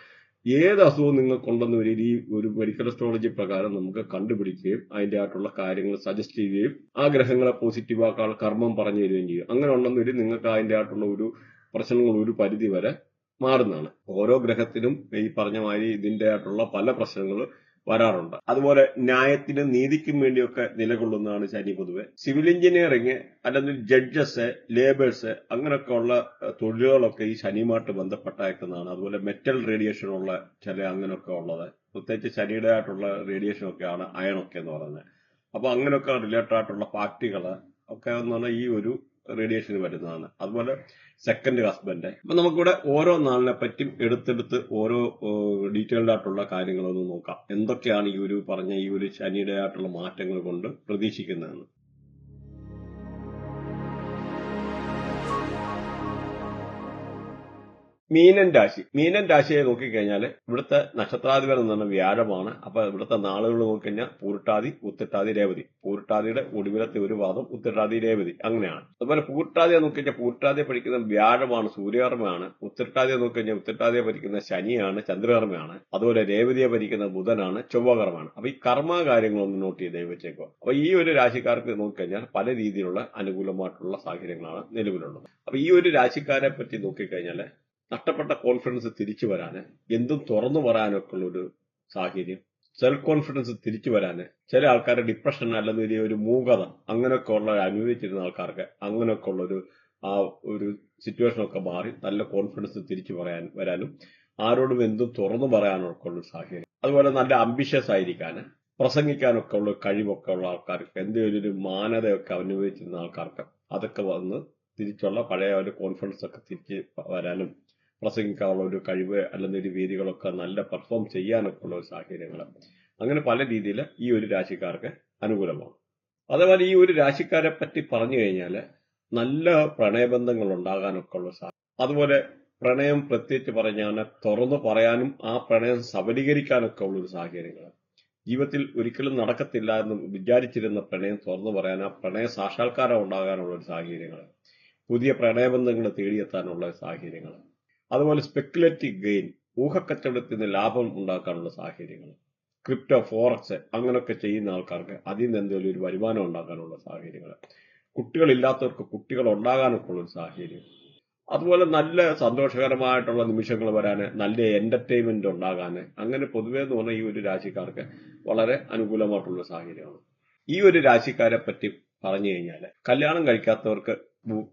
ഏത് അസുഖവും നിങ്ങൾക്കുണ്ടെന്ന് ഈ ഒരു മെഡിക്കൽ അസ്ട്രോളജി പ്രകാരം നമുക്ക് കണ്ടുപിടിക്കുകയും അതിന്റെ ആയിട്ടുള്ള കാര്യങ്ങൾ സജസ്റ്റ് ചെയ്യുകയും ആ ഗ്രഹങ്ങളെ പോസിറ്റീവാക്കാൻ കർമ്മം പറഞ്ഞു തരികയും ചെയ്യും. അങ്ങനെ ഉണ്ടെന്നൊരു നിങ്ങൾക്ക് അതിന്റെ ആയിട്ടുള്ള ഒരു പ്രശ്നങ്ങൾ ഒരു പരിധി വരെ മാറുന്നതാണ്. ഓരോ ഗ്രഹത്തിനും ഈ പറഞ്ഞ മാതിരി ഇതിന്റെ ആയിട്ടുള്ള പല പ്രശ്നങ്ങൾ വരാറുണ്ട്. അതുപോലെ ന്യായത്തിനും നീതിക്കും വേണ്ടിയൊക്കെ നിലകൊള്ളുന്നതാണ് ശനി പൊതുവെ. സിവിൽ എഞ്ചിനീയറിംഗ്, അല്ലെങ്കിൽ ജഡ്ജസ്, ലേബേഴ്സ്, അങ്ങനെയൊക്കെ ഉള്ള തൊഴിലുകളൊക്കെ ഈ ശനിയുമായിട്ട് ബന്ധപ്പെട്ടേക്കുന്നതാണ്. അതുപോലെ മെറ്റൽ റേഡിയേഷൻ ഉള്ള ചില അങ്ങനെയൊക്കെ ഉള്ളത്, പ്രത്യേകിച്ച് ശനിയുടെ ആയിട്ടുള്ള റേഡിയേഷൻ ഒക്കെയാണ് അയണൊക്കെ എന്ന് പറയുന്നത്. അപ്പൊ അങ്ങനെയൊക്കെ റിലേറ്റഡ് ആയിട്ടുള്ള പാർട്ടികള് ഒക്കെ എന്ന് പറഞ്ഞാൽ ഈ ഒരു റേഡിയേഷൻ വരുന്നതാണ്. അതുപോലെ സെക്കൻഡ് ഹസ്ബൻഡ്. അപ്പൊ നമുക്കിവിടെ ഓരോ നാളിനെ പറ്റിയും എടുത്തെടുത്ത് ഓരോ ഡീറ്റെയിൽഡ് ആയിട്ടുള്ള കാര്യങ്ങളൊന്ന് നോക്കാം. എന്തൊക്കെയാണ് ഈ ഒരു പറഞ്ഞ ഈ ഒരു ശനിയുടെ ആയിട്ടുള്ള മാറ്റങ്ങൾ കൊണ്ട് പ്രതീക്ഷിക്കുന്നതെന്ന്. മീനൻ രാശിയെ നോക്കിക്കഴിഞ്ഞാൽ ഇവിടുത്തെ നക്ഷത്രാധിപൻ എന്ന് പറഞ്ഞ വ്യാഴമാണ്. അപ്പൊ ഇവിടുത്തെ നാളുകൾ നോക്കിക്കഴിഞ്ഞാൽ പൂരുട്ടാതി, ഉത്രട്ടാതി, രേവതി. പൂരുട്ടാതിയുടെ ഒടുവിലത്തെ ഒരു വാദം ഉത്രട്ടാതി, രേവതി, അങ്ങനെയാണ്. അതുപോലെ പൂരുട്ടാതിയെ നോക്കിക്കഴിഞ്ഞാൽ പൂരുട്ടാതിയെ പഠിക്കുന്ന വ്യാഴമാണ്, സൂര്യകർമ്മയാണ്. ഉത്രട്ടാതിയെ നോക്കിക്കഴിഞ്ഞാൽ ഉത്രട്ടാതിയെ ഭരിക്കുന്ന ശനിയാണ്, ചന്ദ്രകർമ്മയാണ്. അതുപോലെ രേവതിയെ ഭരിക്കുന്ന ബുധനാണ്, ചൊവ്വകർമ്മമാണ്. അപ്പൊ ഈ കർമ്മ കാര്യങ്ങളൊന്ന് നോട്ട് ചെയ്ത് വെച്ചേക്കുക. അപ്പൊ ഈ ഒരു രാശിക്കാർക്ക് നോക്കിക്കഴിഞ്ഞാൽ പല രീതിയിലുള്ള അനുകൂലമായിട്ടുള്ള സാഹചര്യങ്ങളാണ് നിലവിലുള്ളത്. അപ്പൊ ഈ ഒരു രാശിക്കാരെ പറ്റി നോക്കിക്കഴിഞ്ഞാൽ നഷ്ടപ്പെട്ട കോൺഫിഡൻസ് തിരിച്ചു വരാന്, എന്തും തുറന്നു പറയാനൊക്കെ ഉള്ളൊരു സാഹചര്യം, സെൽഫ് കോൺഫിഡൻസ് തിരിച്ചു വരാന്, ചില ആൾക്കാരുടെ ഡിപ്രഷൻ അല്ലെങ്കിൽ ഒരു മൂകത അങ്ങനെയൊക്കെ ഉള്ള അനുഭവിച്ചിരുന്ന ആൾക്കാർക്ക് അങ്ങനെയൊക്കെ ഉള്ളൊരു ആ ഒരു സിറ്റുവേഷൻ ഒക്കെ മാറി നല്ല കോൺഫിഡൻസ് തിരിച്ചു വരാനും ആരോടും എന്തും തുറന്നു പറയാനൊക്കെ ഉള്ള സാഹചര്യം. അതുപോലെ നല്ല അംബിഷ്യസ് ആയിരിക്കാന്, പ്രസംഗിക്കാനൊക്കെ ഉള്ള കഴിവൊക്കെ ഉള്ള ആൾക്കാർക്ക്, എന്തെങ്കിലും ഒരു മാനതയൊക്കെ അനുഭവിച്ചിരുന്ന ആൾക്കാർക്ക് അതൊക്കെ വന്ന് തിരിച്ചുള്ള പഴയ ഒരു കോൺഫിഡൻസ് ഒക്കെ തിരിച്ച് വരാനും, പ്രസംഗിക്കാനുള്ള ഒരു കഴിവ് അല്ലെങ്കിൽ ഒരു വേദികളൊക്കെ നല്ല പെർഫോം ചെയ്യാനൊക്കെ ഉള്ള ഒരു സാഹചര്യങ്ങൾ, അങ്ങനെ പല രീതിയിൽ ഈ ഒരു രാശിക്കാർക്ക് അനുകൂലമാണ്. അതേപോലെ ഈ ഒരു രാശിക്കാരെ പറ്റി പറഞ്ഞു കഴിഞ്ഞാൽ നല്ല പ്രണയബന്ധങ്ങൾ ഉണ്ടാകാനൊക്കെ ഉള്ള സാധ്യത. അതുപോലെ പ്രണയം പ്രത്യേകിച്ച് പറഞ്ഞാൽ തുറന്നു പറയാനും ആ പ്രണയം സബലീകരിക്കാനൊക്കെ ഉള്ള ഒരു സാഹചര്യങ്ങൾ. ജീവിതത്തിൽ ഒരിക്കലും നടക്കത്തില്ല എന്ന് വിചാരിച്ചിരുന്ന പ്രണയം തുറന്നു പറയാൻ, ആ പ്രണയ സാക്ഷാത്കാരം ഉണ്ടാകാനുള്ള ഒരു സാഹചര്യങ്ങൾ, പുതിയ പ്രണയബന്ധങ്ങൾ തേടിയെത്താനുള്ള സാഹചര്യങ്ങൾ. അതുപോലെ സ്പെക്കുലേറ്റീവ് ഗെയിൻ, ഊഹക്കച്ചവടത്തിന് ലാഭം ഉണ്ടാക്കാനുള്ള സാഹചര്യങ്ങൾ, ക്രിപ്റ്റോ, ഫോറക്സ് അങ്ങനെയൊക്കെ ചെയ്യുന്ന ആൾക്കാർക്ക് അതിൽ നിന്ന് എന്തെങ്കിലും ഒരു വരുമാനം ഉണ്ടാക്കാനുള്ള സാഹചര്യങ്ങൾ, കുട്ടികളില്ലാത്തവർക്ക് കുട്ടികൾ ഉണ്ടാകാനൊക്കെ ഉള്ള ഒരു സാഹചര്യം. അതുപോലെ നല്ല സന്തോഷകരമായിട്ടുള്ള നിമിഷങ്ങൾ വരാന്, നല്ല എന്റർടൈൻമെന്റ് ഉണ്ടാകാന്, അങ്ങനെ പൊതുവേ എന്ന് പറഞ്ഞാൽ ഈ ഒരു രാശിക്കാർക്ക് വളരെ അനുകൂലമായിട്ടുള്ള സാഹചര്യമാണ്. ഈ ഒരു രാശിക്കാരെ പറ്റി പറഞ്ഞു കഴിഞ്ഞാൽ കല്യാണം കഴിക്കാത്തവർക്ക്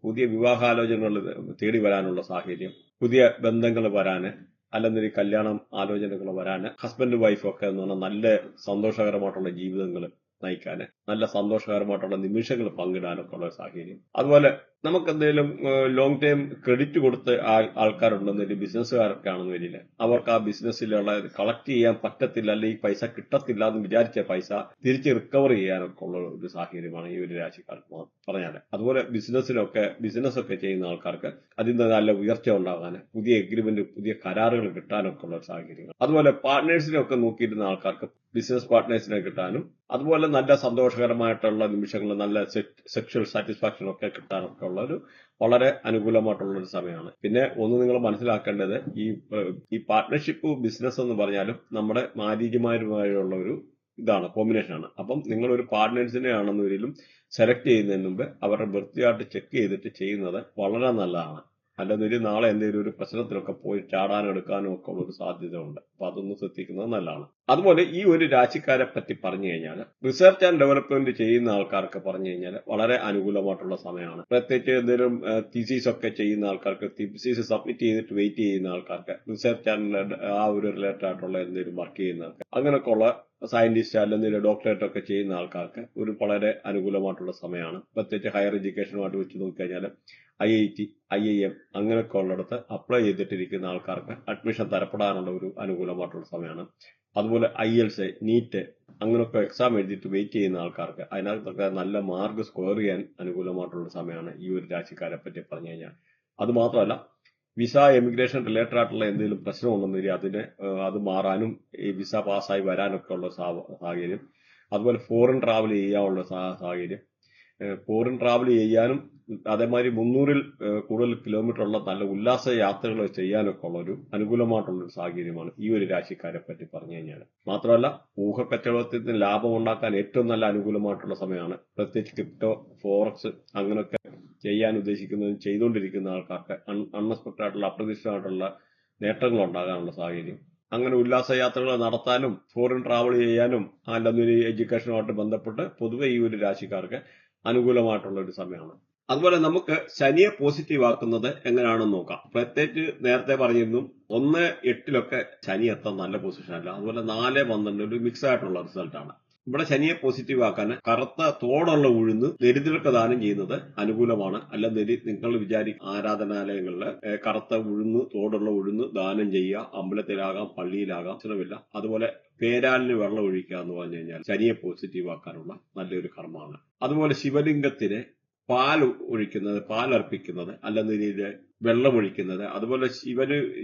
പുതിയ വിവാഹാലോചനകൾ തേടി വരാനുള്ള സാഹചര്യം, പുതിയ ബന്ധങ്ങൾ വരാന്, അല്ലെങ്കിൽ കല്യാണം ആലോചനകൾ വരാന്, ഹസ്ബൻഡ് വൈഫൊക്കെ എന്ന് പറഞ്ഞാൽ നല്ല സന്തോഷകരമായിട്ടുള്ള ജീവിതങ്ങൾ നയിക്കാൻ, നല്ല സന്തോഷകരമായിട്ടുള്ള നിമിഷങ്ങൾ പങ്കിടാനൊക്കെ ഉള്ള സാഹചര്യം. അതുപോലെ നമുക്ക് എന്തെങ്കിലും ലോങ് ടൈം ക്രെഡിറ്റ് കൊടുത്ത് ആൾക്കാരുണ്ടെന്നൊരു ബിസിനസ്സുകാരൊക്കെ ആണെന്ന് വരില്ല, അവർക്ക് ആ ബിസിനസ്സിലുള്ള കളക്ട് ചെയ്യാൻ പറ്റത്തില്ല, അല്ലെങ്കിൽ ഈ പൈസ കിട്ടത്തില്ല എന്ന് വിചാരിച്ച പൈസ തിരിച്ച് റിക്കവർ ചെയ്യാനൊക്കെ ഉള്ള ഒരു സാഹചര്യമാണ് ഈ ഒരു രാശിക്കാർ പറഞ്ഞാൽ. അതുപോലെ ബിസിനസ്സൊക്കെ ചെയ്യുന്ന ആൾക്കാർക്ക് അതിൽ നിന്ന് നല്ല ഉയർച്ച ഉണ്ടാകാൻ, പുതിയ എഗ്രിമെന്റ്, പുതിയ കരാറുകൾ കിട്ടാനൊക്കെ ഉള്ള സാഹചര്യങ്ങൾ. അതുപോലെ പാർട്ട്നേഴ്സിനൊക്കെ നോക്കിയിരുന്ന ആൾക്കാർക്ക് ബിസിനസ് പാർട്ട്നേഴ്സിനെ കിട്ടാനും, അതുപോലെ നല്ല സന്തോഷകരമായിട്ടുള്ള നിമിഷങ്ങൾ, നല്ല സെക്ഷൽ സാറ്റിസ്ഫാക്ഷൻ ഒക്കെ കിട്ടാനൊക്കെ ഉള്ള ഒരു വളരെ അനുകൂലമായിട്ടുള്ള ഒരു സമയമാണ്. പിന്നെ ഒന്ന് നിങ്ങൾ മനസ്സിലാക്കേണ്ടത്, ഈ പാർട്ട്ണർഷിപ്പ് ബിസിനസ് എന്ന് പറഞ്ഞാലും നമ്മുടെ മാരീജുമാരുമായുള്ള ഒരു കോമ്പിനേഷനാണ്. അപ്പം നിങ്ങൾ ഒരു പാർട്ട്നേഴ്സിനെ ആണെന്നൊരിക്കലും സെലക്ട് ചെയ്യുന്നതിന് മുമ്പ് അവരുടെ വൃത്തിയായിട്ട് ചെക്ക് ചെയ്തിട്ട് ചെയ്യുന്നത് വളരെ നല്ലതാണ്. അല്ലെന്നൊരു നാളെ എന്തെങ്കിലും ഒരു പ്രശ്നത്തിലൊക്കെ പോയി ചാടാനും എടുക്കാനും ഒക്കെ ഉള്ള ഒരു സാധ്യത ഉണ്ട്. അപ്പൊ അതൊന്ന് ശ്രദ്ധിക്കുന്നത് നല്ലതാണ്. അതുപോലെ ഈ ഒരു രാശിക്കാരെ പറ്റി പറഞ്ഞു കഴിഞ്ഞാൽ, റിസർച്ച് ആൻഡ് ഡെവലപ്മെന്റ് ചെയ്യുന്ന ആൾക്കാർക്ക് പറഞ്ഞു കഴിഞ്ഞാൽ വളരെ അനുകൂലമായിട്ടുള്ള സമയമാണ്. പ്രത്യേകിച്ച് എന്തെങ്കിലും തീസീസ് ഒക്കെ ചെയ്യുന്ന ആൾക്കാർക്ക്, തീസീസ് സബ്മിറ്റ് ചെയ്തിട്ട് വെയിറ്റ് ചെയ്യുന്ന ആൾക്കാർക്ക്, റിസർച്ച് ആൻഡ് ആ ഒരു റിലേറ്റഡ് ആയിട്ടുള്ള എന്തെങ്കിലും വർക്ക് ചെയ്യുന്ന ആൾക്കാർ, അങ്ങനെയൊക്കെ ഉള്ള സയന്റിസ്റ്റ് അല്ലെങ്കിൽ ഡോക്ടറേറ്റ് ഒക്കെ ചെയ്യുന്ന ആൾക്കാർക്ക് ഒരു വളരെ അനുകൂലമായിട്ടുള്ള സമയമാണ്. പ്രത്യേകിച്ച് ഹയർ എഡ്യൂക്കേഷനുമായിട്ട് വെച്ച് നോക്കിക്കഴിഞ്ഞാൽ IIT, IIM അങ്ങനെയൊക്കെ ഉള്ളിടത്ത് അപ്ലൈ ചെയ്തിട്ടിരിക്കുന്ന ആൾക്കാർക്ക് അഡ്മിഷൻ തരപ്പെടാനുള്ള ഒരു അനുകൂലമായിട്ടുള്ള സമയമാണ്. അതുപോലെ IELTS, നീറ്റ് അങ്ങനെയൊക്കെ എക്സാം എഴുതിയിട്ട് വെയിറ്റ് ചെയ്യുന്ന ആൾക്കാർക്ക് അതിനകത്തൊക്കെ നല്ല മാർക്ക് സ്കോർ ചെയ്യാൻ അനുകൂലമായിട്ടുള്ള സമയമാണ് ഈ ഒരു രാശിക്കാരെ പറ്റി പറഞ്ഞു കഴിഞ്ഞാൽ. അത് മാത്രമല്ല, വിസ, എമിഗ്രേഷൻ റിലേറ്റഡ് ആയിട്ടുള്ള എന്തെങ്കിലും പ്രശ്നം ഉണ്ടെന്നില്ല അത് മാറാനും ഈ വിസ പാസ്സായി വരാനൊക്കെ ഉള്ള സാഹചര്യം. അതുപോലെ ഫോറിൻ ട്രാവൽ ചെയ്യാനുള്ള സാഹചര്യം, ഫോറിൻ ട്രാവൽ ചെയ്യാനും അതേമാതിരി 300-ൽ കൂടുതൽ കിലോമീറ്റർ ഉള്ള നല്ല ഉല്ലാസ യാത്രകൾ ചെയ്യാനൊക്കെ ഉള്ള ഒരു അനുകൂലമായിട്ടുള്ള ഒരു സാഹചര്യമാണ് ഈ ഒരു രാശിക്കാരെ പറ്റി പറഞ്ഞു കഴിഞ്ഞാൽ. മാത്രമല്ല, ഊഹക്കച്ചവടത്തിൽ ലാഭം ഉണ്ടാക്കാൻ ഏറ്റവും നല്ല അനുകൂലമായിട്ടുള്ള സമയമാണ്. പ്രത്യേകിച്ച് ക്രിപ്റ്റോ, ഫോറക്സ് അങ്ങനെയൊക്കെ ചെയ്യാൻ ഉദ്ദേശിക്കുന്നതും ചെയ്തുകൊണ്ടിരിക്കുന്ന ആൾക്കാർക്ക് അൺഎക്സ്പെക്ടഡ് ആയിട്ടുള്ള, അപ്രതീക്ഷിതമായിട്ടുള്ള നേട്ടങ്ങൾ ഉണ്ടാകാനുള്ള സാഹചര്യം. അങ്ങനെ ഉല്ലാസയാത്രകൾ നടത്താനും ഫോറിൻ ട്രാവൽ ചെയ്യാനും അല്ലെന്നൊരു എഡ്യൂക്കേഷനുമായിട്ട് ബന്ധപ്പെട്ട് പൊതുവെ ഈ ഒരു രാശിക്കാർക്ക് അനുകൂലമായിട്ടുള്ള ഒരു സമയമാണ്. അതുപോലെ നമുക്ക് ശനിയെ പോസിറ്റീവ് ആക്കുന്നത് എങ്ങനെയാണെന്ന് നോക്കാം. പ്രത്യേകിച്ച് നേരത്തെ പറഞ്ഞിരുന്നു 1-8 ശനി എത്താൻ നല്ല പൊസിഷനല്ല. അതുപോലെ 4-12 ഒരു മിക്സ് ആയിട്ടുള്ള റിസൾട്ടാണ്. ഇവിടെ ശനിയെ പോസിറ്റീവ് ആക്കാൻ കറുത്ത തോടുള്ള ഉഴുന്ന് ദരിദ്രർക്ക് ദാനം ചെയ്യുന്നത് അനുകൂലമാണ്. അല്ലെന്നൊരു നിങ്ങൾ ആരാധനാലയങ്ങളിൽ കറുത്ത തോടുള്ള ഉഴുന്ന് ദാനം ചെയ്യുക. അമ്പലത്തിലാകാം, പള്ളിയിലാകാം, പ്രശ്നമില്ല. അതുപോലെ പേരാലിന് വെള്ളം ഒഴിക്കുക എന്ന് പറഞ്ഞു കഴിഞ്ഞാൽ ശനിയെ പോസിറ്റീവ് ആക്കാനുള്ള നല്ലൊരു കർമ്മമാണ്. അതുപോലെ ശിവലിംഗത്തിന് പാലർപ്പിക്കുന്നത്, അല്ലെന്നൊരു വെള്ളമൊഴിക്കുന്നത്, അതുപോലെ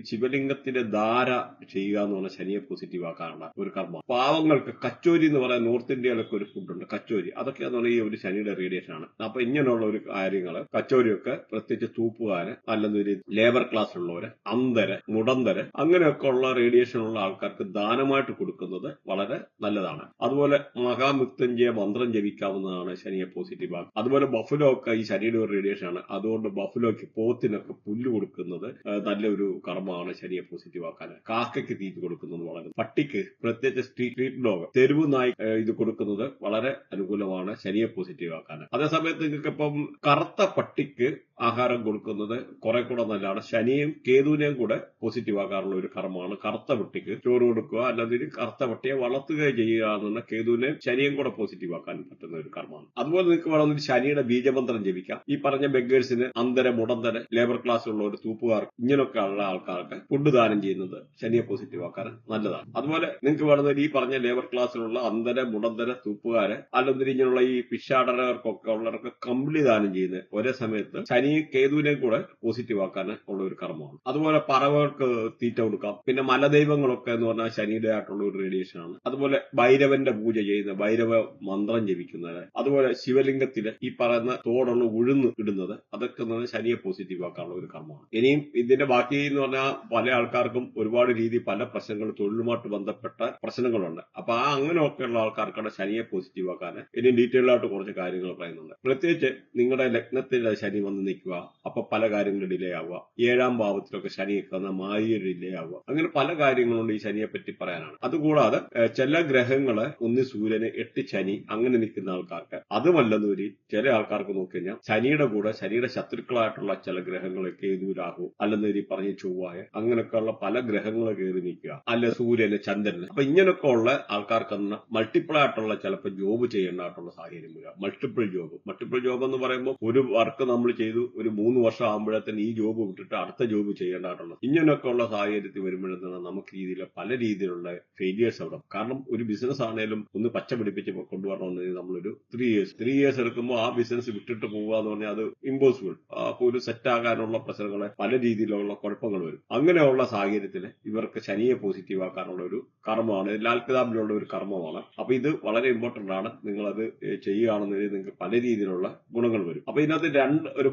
ശിവലിംഗത്തിന്റെ ധാര ചെയ്യുക എന്ന് പറഞ്ഞാൽ ശനിയെ പോസിറ്റീവ് ആക്കാനുള്ള ഒരു കർമ്മം. പാവങ്ങൾക്ക് കച്ചോരി എന്ന് പറയുന്ന നോർത്ത് ഇന്ത്യയിലൊക്കെ ഒരു ഫുഡുണ്ട്, കച്ചോരി. അതൊക്കെയാന്ന് പറഞ്ഞാൽ ഈ ഒരു ശനിയുടെ റേഡിയേഷൻ ആണ്. അപ്പൊ ഇങ്ങനെയുള്ള ഒരു കാര്യങ്ങള്, കച്ചോരിയൊക്കെ പ്രത്യേകിച്ച് തൂപ്പുകാര്, അല്ലെന്നൊരു ലേബർ ക്ലാസ് ഉള്ളവര്, അന്ധര്, മുടന്തര് അങ്ങനെയൊക്കെ ഉള്ള റേഡിയേഷൻ ഉള്ള ആൾക്കാർക്ക് ദാനമായിട്ട് കൊടുക്കുന്നത് വളരെ നല്ലതാണ്. അതുപോലെ മഹാമൃത്യുഞ്ജയ മന്ത്രം ജപിക്കാവുന്നതാണ് ശനിയെ പോസിറ്റീവ് ആക്കുക. അതുപോലെ ബഫലോ ഒക്കെ ഈ ശനിയുടെ ഒരു റേഡിയേഷൻ ആണ്. അതുകൊണ്ട് ബഫലോക്ക്, പോത്തിനൊക്കെ പുല്ല് കൊടുക്കുന്നത് നല്ലൊരു കർമ്മമാണ് ശനിയെ പോസിറ്റീവ് ആക്കാൻ. കാക്കയ്ക്ക് തീറ്റി കൊടുക്കുന്നത് വളരെ, പട്ടിക്ക് പ്രത്യേകിച്ച് സ്ട്രീറ്റ് ഡോഗ്, തെരുവ് നായി ഇത് കൊടുക്കുന്നത് വളരെ അനുകൂലമാണ് ശനിയെ പോസിറ്റീവ് ആക്കാൻ. അതേസമയത്ത് നിങ്ങൾക്ക് ഇപ്പം കറുത്ത പട്ടിക്ക് ആഹാരം കൊടുക്കുന്നത് കുറെ കൂടെ നല്ലതാണ്. ശനിയും കേതുവിനെയും കൂടെ പോസിറ്റീവ് ആക്കാറുള്ള ഒരു കർമ്മമാണ് കറുത്ത പട്ടിക്ക് ചോറ് കൊടുക്കുക, അല്ലെങ്കിൽ കറുത്ത പട്ടിയെ വളർത്തുകയോ ചെയ്യുക എന്നുള്ള കേതുവിനെ ശനിയും കൂടെ പോസിറ്റീവ് ആക്കാൻ പറ്റുന്ന ഒരു കർമ്മമാണ്. അതുപോലെ നിങ്ങൾക്ക് വേണമെങ്കിൽ ശനിയുടെ ബീജമന്ത്രം ജപിക്കാം. ഈ പറഞ്ഞ ബെഗേഴ്സിന്, അന്ധര, മുടന്തര, ലേബർ ക്ലാസ് ഉള്ള ഒരു തൂപ്പുകാർക്ക്, ഇങ്ങനെയൊക്കെ ഉള്ള ആൾക്കാർക്ക് ഫുഡ് ദാനം ചെയ്യുന്നത് ശനിയെ പോസിറ്റീവ് ആക്കാൻ നല്ലതാണ്. അതുപോലെ നിങ്ങൾക്ക് വേണമെങ്കിൽ ഈ പറഞ്ഞ ലേബർ ക്ലാസ്സിലുള്ള അന്ധര, മുടന്തര, തൂപ്പുകാര്, അല്ലെങ്കിൽ ഇങ്ങനെയുള്ള ഈ പിഷാടകർക്കൊക്കെ ഉള്ളവർക്ക് കമ്പിളി ദാനം ചെയ്യുന്നത് ഒരേ സമയത്ത് ശനി കേതുവിനെയും കൂടെ പോസിറ്റീവ് ആക്കാൻ ഉള്ള ഒരു കർമ്മമാണ്. അതുപോലെ പറവകൾക്ക് തീറ്റ കൊടുക്കാം. പിന്നെ മലദൈവങ്ങളൊക്കെ എന്ന് പറഞ്ഞാൽ ശനിയുടെ ആയിട്ടുള്ള ഒരു റേഡിയേഷൻ ആണ്. അതുപോലെ ഭൈരവന്റെ പൂജ ചെയ്യുന്ന, ഭൈരവ മന്ത്രം ജപിക്കുന്നത്, അതുപോലെ ശിവലിംഗത്തിൽ ഈ പറയുന്ന തോടുള്ള ഉഴുന്ന് ഇടുന്നത്, അതൊക്കെ ശനിയെ പോസിറ്റീവ് ആക്കാനുള്ള ഒരു കർമ്മമാണ്. ഇനിയും ഇതിന്റെ ബാക്കി എന്ന് പറഞ്ഞാൽ പല ആൾക്കാർക്കും ഒരുപാട് രീതി പല പ്രശ്നങ്ങൾ, തൊഴിലുമായിട്ട് ബന്ധപ്പെട്ട പ്രശ്നങ്ങളുണ്ട്. അപ്പൊ അങ്ങനെയൊക്കെയുള്ള ആൾക്കാർക്കാണ് ശനിയെ പോസിറ്റീവ് ആക്കാൻ ഇനി ഡീറ്റെയിൽ ആയിട്ട് കുറച്ച് കാര്യങ്ങൾ പറയുന്നുണ്ട്. പ്രത്യേകിച്ച് നിങ്ങളുടെ ലഗ്നത്തിൽ ശനി വന്ന് നിൽക്കുക, അപ്പൊ പല കാര്യങ്ങളും ഡിലേ ആവുക. 7ാം ഭാവത്തിലൊക്കെ ശനി നിൽക്കുന്ന മായ ഡിലേ ആവുക. അങ്ങനെ പല കാര്യങ്ങളുണ്ട് ഈ ശനിയെ പറ്റി പറയാനാണ്. അതുകൂടാതെ ചില ഗ്രഹങ്ങള് ഒന്ന് സൂര്യന് 8 ശനി അങ്ങനെ നിൽക്കുന്ന ആൾക്കാർക്ക്, അതുമല്ലെന്നൂരി ചില ആൾക്കാർക്ക് നോക്കിക്കഴിഞ്ഞാൽ ശനിയുടെ കൂടെ ശനിയുടെ ശത്രുക്കളായിട്ടുള്ള ചില ഗ്രഹങ്ങൾ കേതു, രാഹു, അല്ലെന്നൂരി പറഞ്ഞ ചൊവ്വായ, അങ്ങനെയൊക്കെയുള്ള പല ഗ്രഹങ്ങൾ കയറി നിൽക്കുക, അല്ലെ സൂര്യന്, ചന്ദ്രന്. അപ്പൊ ഇങ്ങനെയൊക്കെ ഉള്ള ആൾക്കാർക്ക് മൾട്ടിപ്പിൾ ആയിട്ടുള്ള ചിലപ്പോൾ ജോബ് ചെയ്യേണ്ടതായിട്ടുള്ള സാഹചര്യം വരിക. മൾട്ടിപ്പിൾ ജോബ് എന്ന് പറയുമ്പോൾ ഒരു വർക്ക് നമ്മൾ ചെയ്തു ഒരു 3 വർഷം ആകുമ്പോഴത്തേന് ഈ ജോബ് വിട്ടിട്ട് അടുത്ത ജോബ് ചെയ്യേണ്ടതായിട്ടുള്ള ഇങ്ങനെയൊക്കെ ഉള്ള സാഹചര്യത്തിൽ വരുമ്പോഴത്തേന് നമുക്ക് പല രീതിയിലുള്ള ഫെയിലിയേഴ്സ് അവിടെ. കാരണം ഒരു ബിസിനസ് ആണെങ്കിലും ഒന്ന് പച്ച പിടിപ്പിച്ച് കൊണ്ടുവരണമെന്ന് നമ്മളൊരു 3 ഇയേഴ്സ് എടുക്കുമ്പോൾ ആ ബിസിനസ് വിട്ടിട്ട് പോകുക എന്ന് പറഞ്ഞാൽ അത് ഇമ്പോസിബിൾ. അപ്പൊ ഒരു സെറ്റ് ആകാനുള്ള പ്രശ്നങ്ങളെ പല രീതിയിലുള്ള കുഴപ്പങ്ങൾ വരും. അങ്ങനെയുള്ള സാഹചര്യത്തിൽ ഇവർക്ക് ശനിയെ പോസിറ്റീവ് ആക്കാനുള്ള ഒരു കർമ്മമാണ്, ലാൽക്കിതാബിലുള്ള ഒരു കർമ്മമാണ്. അപ്പൊ ഇത് വളരെ ഇമ്പോർട്ടന്റ് ആണ്. നിങ്ങളത് ചെയ്യുകയാണെന്നുണ്ടെങ്കിൽ നിങ്ങൾക്ക് പല രീതിയിലുള്ള ഗുണങ്ങൾ വരും. അപ്പൊ ഇതിനകത്ത്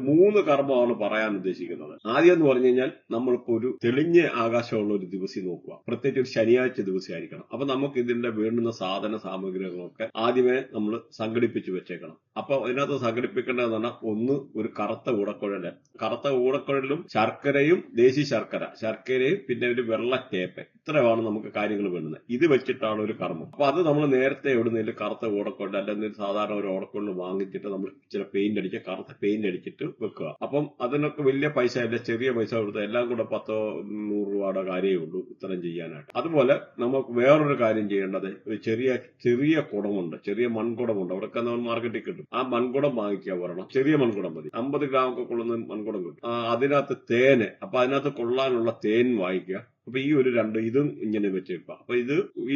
3 കർമ്മമാണ് പറയാൻ ഉദ്ദേശിക്കുന്നത്. ആദ്യം എന്ന് പറഞ്ഞു കഴിഞ്ഞാൽ നമ്മളിപ്പോ ഒരു തെളിഞ്ഞ ആകാശമുള്ള ഒരു ദിവസം നോക്കുക, പ്രത്യേകിച്ച് ഒരു ശനിയാഴ്ച ദിവസമായിരിക്കണം. അപ്പൊ നമുക്ക് ഇതിന്റെ വേണ്ടുന്ന സാധന സാമഗ്രികളൊക്കെ ആദ്യമേ നമ്മൾ സംഘടിപ്പിച്ച് വെച്ചേക്കണം. അപ്പൊ ഇതിനകത്ത് സംഘടിപ്പിക്കേണ്ടതെന്ന് പറഞ്ഞാൽ ഒന്ന് ഒരു കറുത്ത ഊടക്കുഴലും ശർക്കരയും, ദേശീയ ശർക്കരയും പിന്നെ ഒരു വെള്ള ടേപ്പ്, ഇത്രയാണ് നമുക്ക് കാര്യങ്ങൾ വേണ്ടുന്നത്. ഇത് വെച്ചിട്ടാണ് ഒരു കർമ്മം. അപ്പൊ അത് നമ്മൾ നേരത്തെ എവിടുന്നേലും കറുത്ത ഓടക്കുഴൽ അല്ലെങ്കിൽ സാധാരണ ഒരു ഓടക്കുഴൽ വാങ്ങിച്ചിട്ട് നമ്മൾ ചില കറുത്ത പെയിന്റ് അടിച്ചിട്ട് വെക്കുക. അപ്പം അതിനൊക്കെ വലിയ പൈസ അല്ല, ചെറിയ പൈസ കൊടുത്ത് എല്ലാം കൂടെ 10-100 രൂപയുടെ കാര്യമേ ഉള്ളൂ ഇത്തരം ചെയ്യാനായിട്ട്. അതുപോലെ നമുക്ക് വേറൊരു കാര്യം ചെയ്യേണ്ടത്, ഒരു ചെറിയ കുടമുണ്ട്, ചെറിയ മൺകുടമുണ്ട്, അവിടെയൊക്കെ നമ്മൾ മാർക്കറ്റിൽ കിട്ടും. ആ മൺകുടം വാങ്ങിക്കുക വരണം. ചെറിയ മൺകുടം മതി, 50 ഗ്രാം ഒക്കെ കൊള്ളുന്ന മൺകുടം കിട്ടും. അതിനകത്ത് തേന്, അപ്പൊ അതിനകത്ത് കൊള്ളാനുള്ള തേൻ വാങ്ങിക്കുക. അപ്പൊ ഈ ഒരു 2 ഇതും ഇങ്ങനെ വെച്ചേക്കുക. അപ്പൊ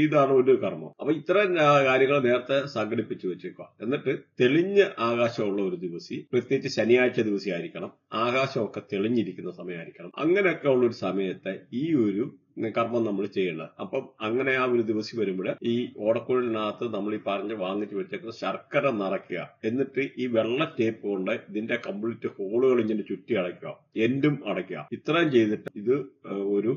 ഇതാണ് ഒരു കർമ്മം. അപ്പൊ ഇത്തരം കാര്യങ്ങൾ നേരത്തെ സംഘടിപ്പിച്ച് വെച്ചേക്കുക. എന്നിട്ട് തെളിഞ്ഞ ആകാശമുള്ള ഒരു ദിവസം, പ്രത്യേകിച്ച് ശനിയാഴ്ച ദിവസമായിരിക്കണം, ആകാശമൊക്കെ തെളിഞ്ഞിരിക്കുന്ന സമയമായിരിക്കണം. അങ്ങനെയൊക്കെ ഉള്ള ഒരു സമയത്തെ ഈ ഒരു കർമ്മം നമ്മൾ ചെയ്യേണ്ടത്. അപ്പം അങ്ങനെ ആ ഒരു ദിവസം വരുമ്പോൾ ഈ ഓടക്കുഴലിനകത്ത് നമ്മൾ ഈ വാങ്ങിച്ചു വെച്ചേക്കുന്ന ശർക്കര നിറയ്ക്കുക. എന്നിട്ട് ഈ വെള്ള ടേപ്പ് കൊണ്ട് ഇതിന്റെ കംപ്ലീറ്റ് ഹോളുകൾ ഇങ്ങനെ ചുറ്റി അടയ്ക്കുക, എൻഡും അടയ്ക്കുക. ഇത്രയും ചെയ്തിട്ട് ഇത് ഒരു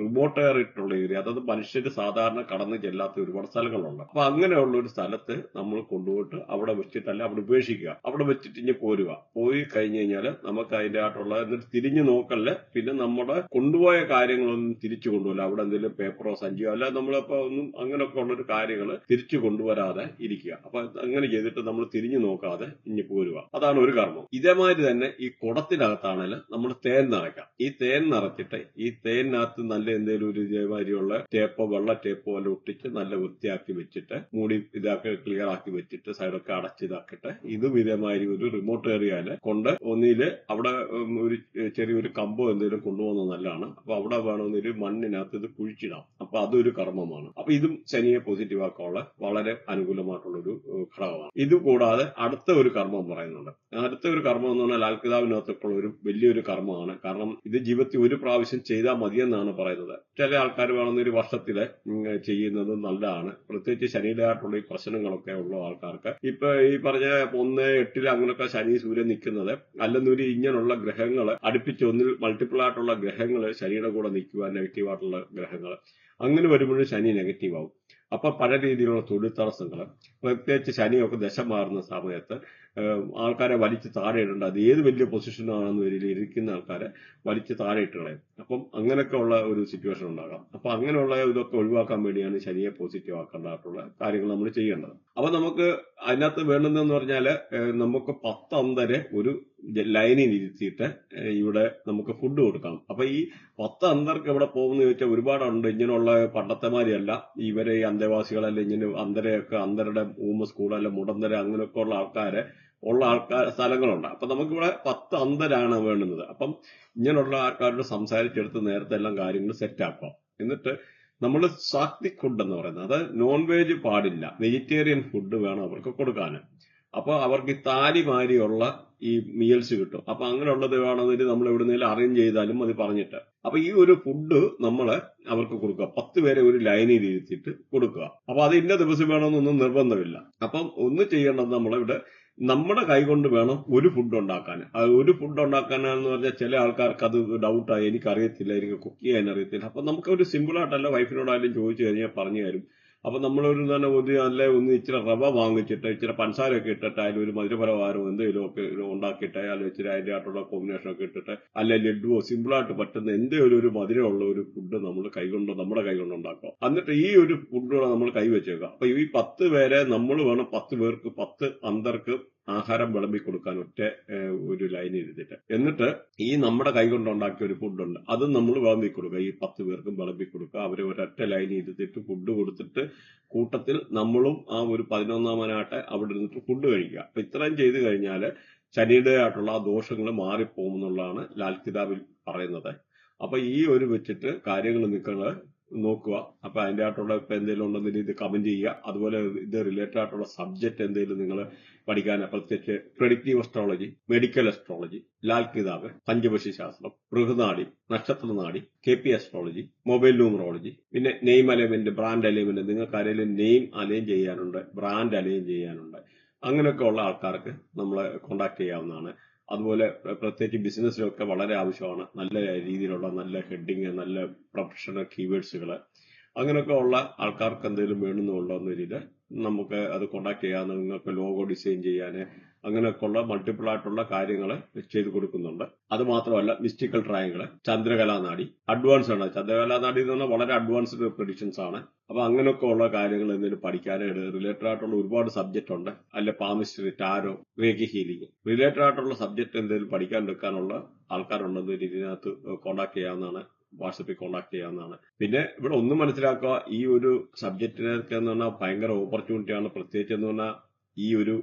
റിമോട്ട് ആയിട്ടുള്ള ഏരിയ, അതായത് മനുഷ്യര് സാധാരണ കടന്നു ചെല്ലാത്ത ഒരുപാട് സ്ഥലങ്ങളുണ്ട്. അപ്പൊ അങ്ങനെയുള്ള ഒരു സ്ഥലത്ത് നമ്മൾ കൊണ്ടുപോയിട്ട് അവിടെ വെച്ചിട്ടല്ല, അവിടെ ഉപേക്ഷിക്കുക. അവിടെ വെച്ചിട്ട് ഇനി പോയി കഴിഞ്ഞു കഴിഞ്ഞാൽ നമുക്ക് അതിന്റെ ആയിട്ടുള്ള, എന്നിട്ട് തിരിഞ്ഞു നോക്കല്ല, പിന്നെ നമ്മുടെ കൊണ്ടുപോയ കാര്യങ്ങളൊന്നും തിരിച്ചു കൊണ്ടുപോകില്ല. അവിടെ എന്തെങ്കിലും പേപ്പറോ സഞ്ചിയോ അല്ല, നമ്മളിപ്പോ ഒന്നും അങ്ങനെയൊക്കെ ഉള്ളൊരു കാര്യങ്ങൾ തിരിച്ചു കൊണ്ടുവരാതെ ഇരിക്കുക. അപ്പൊ അങ്ങനെ ചെയ്തിട്ട് നമ്മൾ തിരിഞ്ഞു നോക്കാതെ ഇനി പോരുക. അതാണ് ഒരു കർമ്മം. ഇതേമാതിരി തന്നെ ഈ കുടത്തിനകത്താണെങ്കിൽ നമ്മൾ തേൻ നിറയ്ക്കാം. ഈ തേൻ നിറച്ചിട്ട് ഈ തേനിനകത്ത് നല്ല എന്തെങ്കിലും ഒരു ഇതേമാതിരിയുള്ള ടേപ്പോ വെള്ള ടേപ്പോ എല്ലാം ഒട്ടിച്ച് നല്ല വൃത്തിയാക്കി വെച്ചിട്ട് മൂടി ഇതാക്കി ക്ലിയർ ആക്കി വെച്ചിട്ട് സൈഡൊക്കെ അടച്ചിതാക്കിയിട്ട് ഇതും ഇതേമാതിരി ഒരു റിമോട്ട് ഏരിയയില് കൊണ്ട് ഒന്നില് അവിടെ ഒരു ചെറിയൊരു കമ്പോ എന്തെങ്കിലും കൊണ്ടുപോകുന്നത് നല്ലതാണ്. അപ്പൊ അവിടെ വേണമെന്നൊരു മണ്ണിനകത്ത് ഇത് കുഴിച്ചിടാം. അപ്പൊ അതൊരു കർമ്മമാണ്. അപ്പൊ ഇതും ശനിയെ പോസിറ്റീവ് ആക്കാനുള്ള വളരെ അനുകൂലമായിട്ടുള്ള ഒരു ഘടകമാണ്. ഇതുകൂടാതെ അടുത്ത ഒരു കർമ്മം പറയുന്നുണ്ട്. അടുത്ത ഒരു കർമ്മം എന്ന് പറഞ്ഞാൽ ലാൽക്കിതാബിനകത്തൊക്കെയുള്ള ഒരു വലിയൊരു കർമ്മമാണ്. കാരണം ഇത് ജീവിതത്തിൽ ഒരു പ്രാവശ്യം ചെയ്താൽ മതിയെന്നാണ് പറയുന്നത്. ചില ആൾക്കാർ വേണമെന്ന ഒരു വർഷത്തില് ചെയ്യുന്നത് നല്ലതാണ്. പ്രത്യേകിച്ച് ശനിയിലായിട്ടുള്ള ഈ പ്രശ്നങ്ങളൊക്കെ ഉള്ള ആൾക്കാർക്ക് ഇപ്പൊ ഈ പറഞ്ഞ 1-8 അങ്ങനെയൊക്കെ ശനി സൂര്യൻ നിൽക്കുന്നത്, അല്ലെന്നൊരു ഇങ്ങനെയുള്ള ഗ്രഹങ്ങൾ അടുപ്പിച്ച് ഒന്നിൽ മൾട്ടിപ്പിൾ ആയിട്ടുള്ള ഗ്രഹങ്ങൾ ശനിയുടെ കൂടെ നിൽക്കുക, നെഗറ്റീവ് ആയിട്ടുള്ള ഗ്രഹങ്ങൾ, അങ്ങനെ വരുമ്പോഴും ശനി നെഗറ്റീവ് ആവും. അപ്പൊ പല രീതിയിലുള്ള തൊഴിൽ തടസ്സങ്ങൾ, പ്രത്യേകിച്ച് ശനിയൊക്കെ ദശ മാറുന്ന സമയത്ത് ആൾക്കാരെ വലിച്ച് താഴെ ഇടേണ്ട, അത് ഏത് വലിയ പൊസിഷനാണെന്ന് വരില്ല, ഇരിക്കുന്ന ആൾക്കാരെ വലിച്ച് താഴെ ഇട്ട് കളയും. അപ്പം അങ്ങനെയൊക്കെ ഉള്ള ഒരു സിറ്റുവേഷൻ ഉണ്ടാകാം. അപ്പൊ അങ്ങനെയുള്ള ഇതൊക്കെ ഒഴിവാക്കാൻ വേണ്ടിയാണ് ശനിയെ പോസിറ്റീവ് ആക്കേണ്ടതായിട്ടുള്ള കാര്യങ്ങൾ നമ്മൾ ചെയ്യേണ്ടത്. അപ്പൊ നമുക്ക് അതിനകത്ത് വേണ്ടുന്നതെന്ന് പറഞ്ഞാല് നമുക്ക് 10 അന്തരെ ഒരു ലൈനിൽ ഇരുത്തിയിട്ട് ഇവിടെ നമുക്ക് ഫുഡ് കൊടുക്കാം. അപ്പൊ ഈ 10 അന്തർക്ക് എവിടെ പോകുമെന്ന് ചോദിച്ചാൽ ഒരുപാടുണ്ട്. ഇങ്ങനെയുള്ള പണ്ടത്തെമാരിയല്ല ഇവരെ ഈ അന്തേവാസികളല്ല, ഇങ്ങനെ അന്തരുടെ സ്കൂളല്ല മുടന്തര അങ്ങനെയൊക്കെ ഉള്ള സ്ഥലങ്ങളുണ്ട്. അപ്പൊ നമുക്കിവിടെ 10 അന്തരാണ് വേണ്ടുന്നത്. അപ്പം ഇങ്ങനെയുള്ള ആൾക്കാരോട് സംസാരിച്ചെടുത്ത് നേരത്തെ എല്ലാം കാര്യങ്ങൾ സെറ്റാക്കാം. എന്നിട്ട് നമ്മൾ സാത്വിക് ഫുഡ് എന്ന് പറയുന്നത്, അത് നോൺ വെജ് പാടില്ല, വെജിറ്റേറിയൻ ഫുഡ് വേണം അവർക്ക് കൊടുക്കാൻ. അപ്പൊ അവർക്ക് ഈ താലിമാരിയുള്ള ഈ മീൽസ് കിട്ടും. അപ്പൊ അങ്ങനെയുള്ളത് വേണമെന്നിട്ട് നമ്മൾ എവിടുന്നേലും അറേഞ്ച് ചെയ്താലും അത് പറഞ്ഞിട്ട്, അപ്പൊ ഈ ഒരു ഫുഡ് നമ്മൾ അവർക്ക് കൊടുക്കുക. 10 പേരെ ഒരു ലൈനിൽ ഇരുത്തിയിട്ട് കൊടുക്കുക. അപ്പൊ അത് ഇന്ന ദിവസം വേണമെന്നൊന്നും നിർബന്ധമില്ല. അപ്പം ഒന്ന് ചെയ്യേണ്ടത് നമ്മളിവിടെ നമ്മുടെ കൈകൊണ്ട് വേണം ഒരു ഫുഡ് ഉണ്ടാക്കാൻ. അത് ഒരു ഫുഡ് ഉണ്ടാക്കാനെന്ന് പറഞ്ഞാൽ ചില ആൾക്കാർക്ക് അത് ഡൗട്ടായി, എനിക്കറിയത്തില്ല, എനിക്ക് കുക്ക് ചെയ്യാൻ അറിയത്തില്ല. അപ്പൊ നമുക്ക് ഒരു സിമ്പിൾ ആയിട്ടല്ല, വൈഫിനോടായാലും ചോദിച്ചു കഴിഞ്ഞാൽ പറഞ്ഞു തരും. അപ്പൊ നമ്മളൊരു തന്നെ ഒന്ന് ഇച്ചിരി റവ വാങ്ങിച്ചിട്ട് ഇച്ചിരി പഞ്ചസാരയൊക്കെ ഇട്ടിട്ട് അതിലൊരു മധുരപലഹാരമോ എന്തെങ്കിലും ഒക്കെ ഉണ്ടാക്കിയിട്ട് അല്ലെങ്കിൽ ഇച്ചിരി അതിന്റെ ആയിട്ടുള്ള കോമ്പിനേഷൻ ഒക്കെ ഇട്ടിട്ട് അല്ലെ ലഡുവോ സിമ്പിളായിട്ട് പറ്റുന്ന എന്തെങ്കിലും ഒരു മധുരമുള്ള ഒരു ഫുഡ് നമ്മൾ നമ്മുടെ കൈകൊണ്ട് ഉണ്ടാക്കുക. എന്നിട്ട് ഈ ഒരു ഫുഡുകൾ നമ്മൾ കൈവച്ചേക്കുക. അപ്പൊ ഈ 10 പേരെ നമ്മൾ വേണം 10 പേർക്ക് 10 അന്തർക്ക് ആഹാരം വിളമ്പി കൊടുക്കാൻ ഒറ്റ ഒരു ലൈൻ ഇരുത്തിട്ട്. എന്നിട്ട് ഈ നമ്മുടെ കൈകൊണ്ട് ഉണ്ടാക്കിയ ഒരു ഫുഡുണ്ട് അതും നമ്മൾ വിളമ്പി കൊടുക്കുക. ഈ 10 പേർക്കും വിളമ്പി കൊടുക്കുക. അവരെ ഒരൊറ്റ ലൈൻ ഇരുത്തിട്ട് ഫുഡ് കൊടുത്തിട്ട് കൂട്ടത്തിൽ നമ്മളും ആ ഒരു 11ാമനായിട്ട് അവിടെ ഇരുന്നിട്ട് ഫുഡ് കഴിക്കുക. അപ്പൊ ഇത്രയും ചെയ്ത് കഴിഞ്ഞാൽ ശരീരമായിട്ടുള്ള ആ ദോഷങ്ങൾ മാറിപ്പോകുമെന്നുള്ളതാണ് ലാൽ കിതാബിൽ പറയുന്നത്. അപ്പൊ ഈ ഒരു വെച്ചിട്ട് കാര്യങ്ങൾ നിങ്ങൾ നോക്കുക. അപ്പൊ അതിന്റെ ആയിട്ടുള്ള ഇപ്പൊ എന്തെങ്കിലും ഉണ്ടെങ്കിൽ ഇത് കമന്റ് ചെയ്യുക. അതുപോലെ ഇത് റിലേറ്റഡ് ആയിട്ടുള്ള സബ്ജക്ട് എന്തെങ്കിലും നിങ്ങൾ പഠിക്കാൻ, പ്രത്യേകിച്ച് predictive astrology, medical astrology, Lal കിതാബ്, പഞ്ചപക്ഷി ശാസ്ത്രം, ബൃഹനാടി, നക്ഷത്രനാടി, KP അസ്ട്രോളജി, മൊബൈൽ ന്യൂമറോളജി, പിന്നെ നെയിം അലൈൻമെന്റ്, ബ്രാൻഡ് അലൈൻമെന്റ്, നിങ്ങൾക്ക് ആരെങ്കിലും നെയിം അലൈൻ ചെയ്യാനുണ്ട്, ബ്രാൻഡ് അലൈൻ ചെയ്യാനുണ്ട്, അങ്ങനെയൊക്കെ ഉള്ള ആൾക്കാർക്ക് നമ്മളെ കോണ്ടാക്ട് ചെയ്യാവുന്നതാണ്. അതുപോലെ പ്രത്യേകിച്ച് ബിസിനസ്സിലൊക്കെ വളരെ ആവശ്യമാണ് നല്ല രീതിയിലുള്ള നല്ല ഹെഡിങ്, നല്ല പ്രൊഫഷണൽ കീവേഡ്സുകൾ, അങ്ങനെയൊക്കെ ഉള്ള ആൾക്കാർക്ക് എന്തെങ്കിലും വേണമെന്നുള്ള രീതിയിൽ നമുക്ക് അത് കോണ്ടാക്ട് ചെയ്യാവുന്ന. നിങ്ങൾക്ക് ലോഗോ ഡിസൈൻ ചെയ്യാൻ അങ്ങനെയൊക്കെ ഉള്ള മൾട്ടിപ്പിൾ ആയിട്ടുള്ള കാര്യങ്ങൾ ചെയ്തു കൊടുക്കുന്നുണ്ട്. അത് മാത്രമല്ല മിസ്റ്റിക്കൽ ട്രയാങ്കിൾ, ചന്ദ്രകലാനാടി, അഡ്വാൻസ് ആണ്. ചന്ദ്രകലാനാടി എന്ന് പറഞ്ഞാൽ വളരെ അഡ്വാൻസ്ഡ് പ്രഡിക്ഷൻസ് ആണ്. അപ്പൊ അങ്ങനെയൊക്കെ ഉള്ള കാര്യങ്ങൾ എന്തെങ്കിലും പഠിക്കാനായിട്ട് റിലേറ്റഡ് ആയിട്ടുള്ള ഒരുപാട് സബ്ജക്ട് ഉണ്ട്. അല്ലെ palmistry, tarot, reiki healing, related ആയിട്ടുള്ള സബ്ജക്ട് എന്തെങ്കിലും പഠിക്കാൻ എടുക്കാനുള്ള ആൾക്കാരുണ്ടെന്ന് ഇതിനകത്ത് കോണ്ടാക്ട് ചെയ്യാവുന്നതാണ്. വാട്സപ്പിൽ കോണ്ടാക്ട് ചെയ്യാവുന്നതാണ്. പിന്നെ ഇവിടെ ഒന്നും മനസ്സിലാക്കുക, ഈ ഒരു സബ്ജക്റ്റിനൊക്കെ എന്ന് പറഞ്ഞാൽ ഭയങ്കര ഓപ്പർച്യൂണിറ്റിയാണ്. പ്രത്യേകിച്ച് എന്ന് പറഞ്ഞാൽ ഈ ഒരു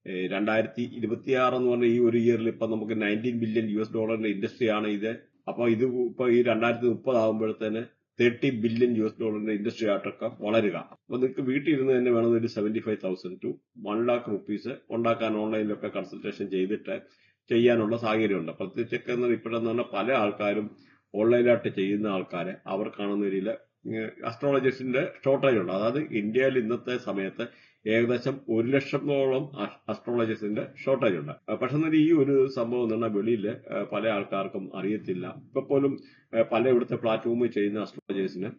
2026 എന്ന് പറഞ്ഞ ഈ ഒരു ഇയറിൽ ഇപ്പൊ നമുക്ക് $19 ബില്യൺ ഇൻഡസ്ട്രിയാണ് ഇത്. അപ്പൊ ഇത് ഇപ്പൊ ഈ 2030 ആകുമ്പോഴത്തേന് $30 ബില്യൺ ഇൻഡസ്ട്രി ആയിട്ടൊക്കെ വളരുക. അപ്പൊ നിങ്ങൾക്ക് വീട്ടിൽ ഇരുന്ന് തന്നെ വേണം ഒരു 75,000 to 1 lakh rupees ഉണ്ടാക്കാൻ ഓൺലൈനിലൊക്കെ കൺസൾട്ടേഷൻ ചെയ്തിട്ട് ചെയ്യാനുള്ള സാഹചര്യമുണ്ട്. പ്രത്യേകിച്ചൊക്കെ ഇപ്പോഴെന്ന് പറഞ്ഞാൽ പല ആൾക്കാരും ഓൺലൈനായിട്ട് ചെയ്യുന്ന ആൾക്കാരെ അവർ കാണുന്ന രീതിയിൽ അസ്ട്രോളജിസ്റ്റിന്റെ ഷോർട്ടേജ് ഉണ്ട്. അതായത് ഇന്ത്യയിൽ ഇന്നത്തെ സമയത്ത് ഏകദേശം 1 ലക്ഷത്തോളം അസ്ട്രോളജിസ്റ്റിന്റെ ഷോർട്ടേജ് ഉണ്ട്. പക്ഷെ ഈ ഒരു സംഭവം എന്ന് പറഞ്ഞാൽ വെളിയിൽ പല ആൾക്കാർക്കും അറിയത്തില്ല. ഇപ്പൊ പോലും പല ഇവിടുത്തെ പ്ലാറ്റ്ഫോമിൽ ചെയ്യുന്ന അസ്ട്രോളജേഴ്സിന്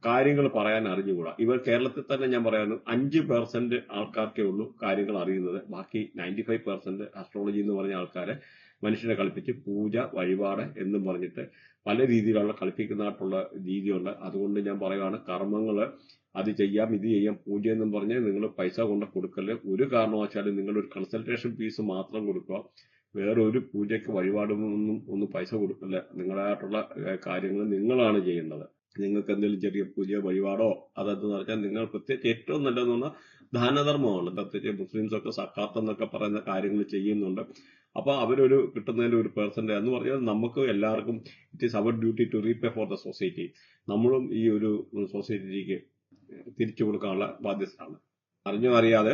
കാര്യങ്ങൾ പറയാൻ അറിഞ്ഞുകൂടാ. ഇവർ കേരളത്തിൽ തന്നെ ഞാൻ പറയാനും 5% ആൾക്കാർക്കേ ഉള്ളൂ കാര്യങ്ങൾ അറിയുന്നത്. ബാക്കി 95% അസ്ട്രോളജി എന്ന് പറഞ്ഞ ആൾക്കാരെ മനുഷ്യനെ കളിപ്പിച്ച് പൂജ, വഴിപാട് എന്നും പറഞ്ഞിട്ട് പല രീതിയിലുള്ള കളിപ്പിക്കുന്നതായിട്ടുള്ള രീതിയുണ്ട്. അതുകൊണ്ട് ഞാൻ പറയുകയാണ്, കർമ്മങ്ങള് അത് ചെയ്യാം, ഇത് ചെയ്യാം, പൂജ എന്നും പറഞ്ഞ് നിങ്ങൾ പൈസ കൊണ്ട് കൊടുക്കല്. ഒരു കാരണവശാലും നിങ്ങളൊരു കൺസൾട്ടേഷൻ ഫീസ് മാത്രം കൊടുക്കുക. വേറെ ഒരു പൂജയ്ക്ക് വഴിപാടൊന്നും പൈസ കൊടുക്കില്ല. നിങ്ങളായിട്ടുള്ള കാര്യങ്ങൾ നിങ്ങളാണ് ചെയ്യേണ്ടത്. നിങ്ങൾക്ക് എന്തെങ്കിലും ചെറിയ പൂജ, വഴിപാടോ അതെന്ന് പറഞ്ഞാൽ നിങ്ങൾ പ്രത്യേകിച്ച് ഏറ്റവും നല്ലതെന്ന് പറഞ്ഞാൽ ദാനധർമ്മമാണ്. പ്രത്യേകിച്ച് മുസ്ലിംസൊക്കെ സക്കാത്ത് എന്നൊക്കെ പറയുന്ന കാര്യങ്ങൾ ചെയ്യുന്നുണ്ട്. അപ്പൊ അവരൊരു കിട്ടുന്നതിന്റെ ഒരു പെർസെന്റ് എന്ന് പറഞ്ഞാൽ നമുക്ക് എല്ലാവർക്കും it is our duty to repay for the society. നമ്മളും ഈ ഒരു സൊസൈറ്റിക്ക് തിരിച്ചു കൊടുക്കാനുള്ള ബാധ്യതയാണ്. അറിഞ്ഞോ അറിയാതെ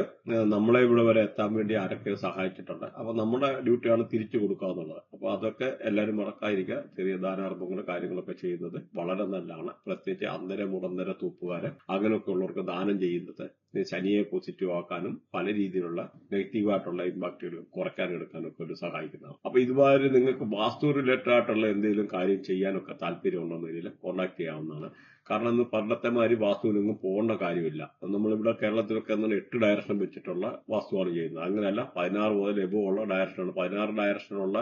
നമ്മളെ ഇവിടെ വരെ എത്താൻ വേണ്ടി ആരൊക്കെ സഹായിച്ചിട്ടുണ്ട്. അപ്പൊ നമ്മുടെ ഡ്യൂട്ടിയാണ് തിരിച്ചു കൊടുക്കുക എന്നുള്ളത്. അപ്പൊ അതൊക്കെ എല്ലാവരും മറക്കാതിരിക്കുക. ചെറിയ ദാനാർഭങ്ങളും കാര്യങ്ങളൊക്കെ ചെയ്യുന്നത് വളരെ നല്ലതാണ്. പ്രത്യേകിച്ച് അന്തര മുടന്തര തൂപ്പുകാര് അങ്ങനെയൊക്കെ ഉള്ളവർക്ക് ദാനം ചെയ്യുന്നത് ശനിയെ പോസിറ്റീവ് ആക്കാനും പല രീതിയിലുള്ള നെഗറ്റീവായിട്ടുള്ള ഇമ്പാക്റ്റുകൾ കുറയ്ക്കാനും എടുക്കാനും ഒക്കെ ഒരു സഹായിക്കുന്നതാണ്. അപ്പൊ ഇതുമാതിരി നിങ്ങൾക്ക് വാസ്തു റിലേറ്റഡ് ആയിട്ടുള്ള എന്തെങ്കിലും കാര്യം ചെയ്യാനൊക്കെ താല്പര്യമുണ്ടെന്ന രീതിയിൽ കോണ്ടാക്ട് ചെയ്യാവുന്നതാണ്. കാരണം ഇന്ന് പണ്ടത്തെ മാതിരി വാസ്തുവിനൊന്നും പോകേണ്ട കാര്യമില്ല. നമ്മളിവിടെ കേരളത്തിലൊക്കെ 8 ഡയറക്ഷൻ വെച്ചിട്ടുള്ള വാസ്തുവാണ് ചെയ്യുന്നത്. അങ്ങനെയല്ല, 16 മുതൽ എബോവ് ഉള്ള ഡയറക്ഷനാണ്. 16 ഡയറക്ഷനുള്ള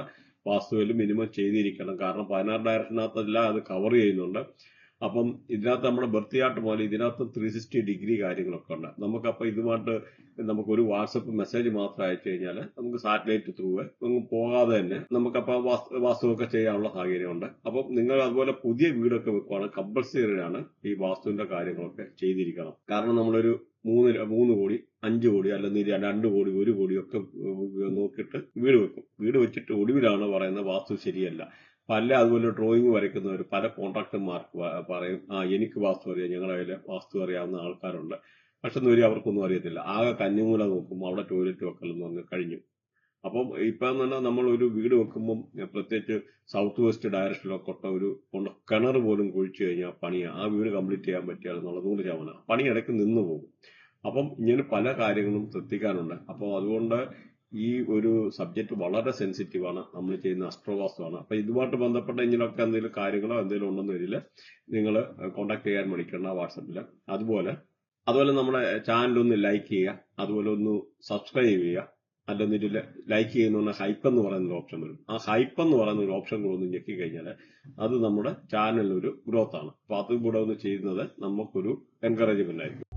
വാസ്തുവിൽ മിനിമം ചെയ്തിരിക്കണം. കാരണം 16 ഡയറക്ഷനകത്തെല്ലാം അത് കവർ ചെയ്യുന്നുണ്ട്. അപ്പം ഇതിനകത്ത് നമ്മുടെ ബർത്ത് ചാർട്ട് പോലെ ഇതിനകത്ത് 360 ഡിഗ്രി കാര്യങ്ങളൊക്കെ ഉണ്ട്. നമുക്കപ്പോൾ ഇതുമായിട്ട് നമുക്കൊരു വാട്സപ്പ് മെസ്സേജ് മാത്രം അയച്ചു കഴിഞ്ഞാൽ നമുക്ക് സാറ്റലൈറ്റ് ത്രൂ ഒന്നും പോകാതെ തന്നെ നമുക്കപ്പോൾ വാസ്തുവൊക്കെ ചെയ്യാനുള്ള സാഹചര്യമുണ്ട്. അപ്പം നിങ്ങൾ അതുപോലെ പുതിയ വീടൊക്കെ വെക്കുവാണെങ്കിൽ കമ്പൽസറിയാണ് ഈ വാസ്തുവിന്റെ കാര്യങ്ങളൊക്കെ ചെയ്തിരിക്കണം. കാരണം നമ്മളൊരു 3 കോടി 5 കോടി അല്ലെങ്കിൽ 2 കോടി 1 കോടിയൊക്കെ നോക്കിയിട്ട് വീട് വെക്കും. വീട് വെച്ചിട്ട് ഒടുവിലാണ് പറയുന്നത് വാസ്തു ശരിയല്ല. പല അതുപോലെ ഡ്രോയിങ് വരയ്ക്കുന്നവർ, പല കോൺട്രാക്ടർമാർക്ക് പറയും, എനിക്ക് വാസ്തു അറിയാം, ഞങ്ങളുടെ കയ്യിൽ വാസ്തു അറിയാവുന്ന ആൾക്കാരുണ്ട്. പക്ഷെ അവർക്കൊന്നും അറിയത്തില്ല. ആകെ കന്നിമൂല നോക്കുമ്പോൾ അവിടെ ടോയ്ലറ്റ് വെക്കലെന്ന് പറഞ്ഞ് കഴിഞ്ഞു. അപ്പം ഇപ്പൊ തന്നെ നമ്മൾ ഒരു വീട് വെക്കുമ്പം പ്രത്യേകിച്ച് സൗത്ത് വെസ്റ്റ് ഡയറക്ഷനിലൊക്കെ ഒരു കിണർ പോലും കുഴിച്ചു കഴിഞ്ഞാൽ ആ വീട് കംപ്ലീറ്റ് ചെയ്യാൻ പറ്റിയാലെന്നുള്ള 100%. പണി ഇടയ്ക്ക് നിന്ന് പോകും. അപ്പം ഇങ്ങനെ പല കാര്യങ്ങളും ശ്രദ്ധിക്കാനുണ്ട്. അപ്പോൾ അതുകൊണ്ട് ഈ ഒരു സബ്ജക്ട് വളരെ സെൻസിറ്റീവാണ്. നമ്മൾ ചെയ്യുന്ന അസ്ട്രോവാസ്തുവാണ്. അപ്പൊ ഇതുമായിട്ട് ബന്ധപ്പെട്ട ഇങ്ങനെയൊക്കെ എന്തെങ്കിലും കാര്യങ്ങളോ എന്തെങ്കിലും ഉണ്ടെന്ന് വരില്ല, നിങ്ങൾ കോണ്ടാക്ട് ചെയ്യാൻ വിളിക്കണം വാട്സപ്പില്. അതുപോലെ അതുപോലെ നമ്മുടെ ചാനൽ ഒന്ന് ലൈക്ക് ചെയ്യുക, അതുപോലെ ഒന്ന് സബ്സ്ക്രൈബ് ചെയ്യുക. അല്ലെന്നിട്ട് ലൈക്ക് ചെയ്യുന്ന ഹൈപ്പ് എന്ന് പറയുന്ന ഒരു ഓപ്ഷൻ വരും. ആ ഹൈപ്പ് എന്ന് പറയുന്ന ഒരു ഓപ്ഷൻ കൂടെ ഒന്ന് ഞെക്കി കഴിഞ്ഞാൽ അത് നമ്മുടെ ചാനലിൽ ഒരു ഗ്രോത്ത് ആണ്. അപ്പൊ അതും കൂടെ ഒന്ന് ചെയ്യുന്നത് നമുക്കൊരു എൻകറേജ്മെന്റ് ആയിരിക്കും.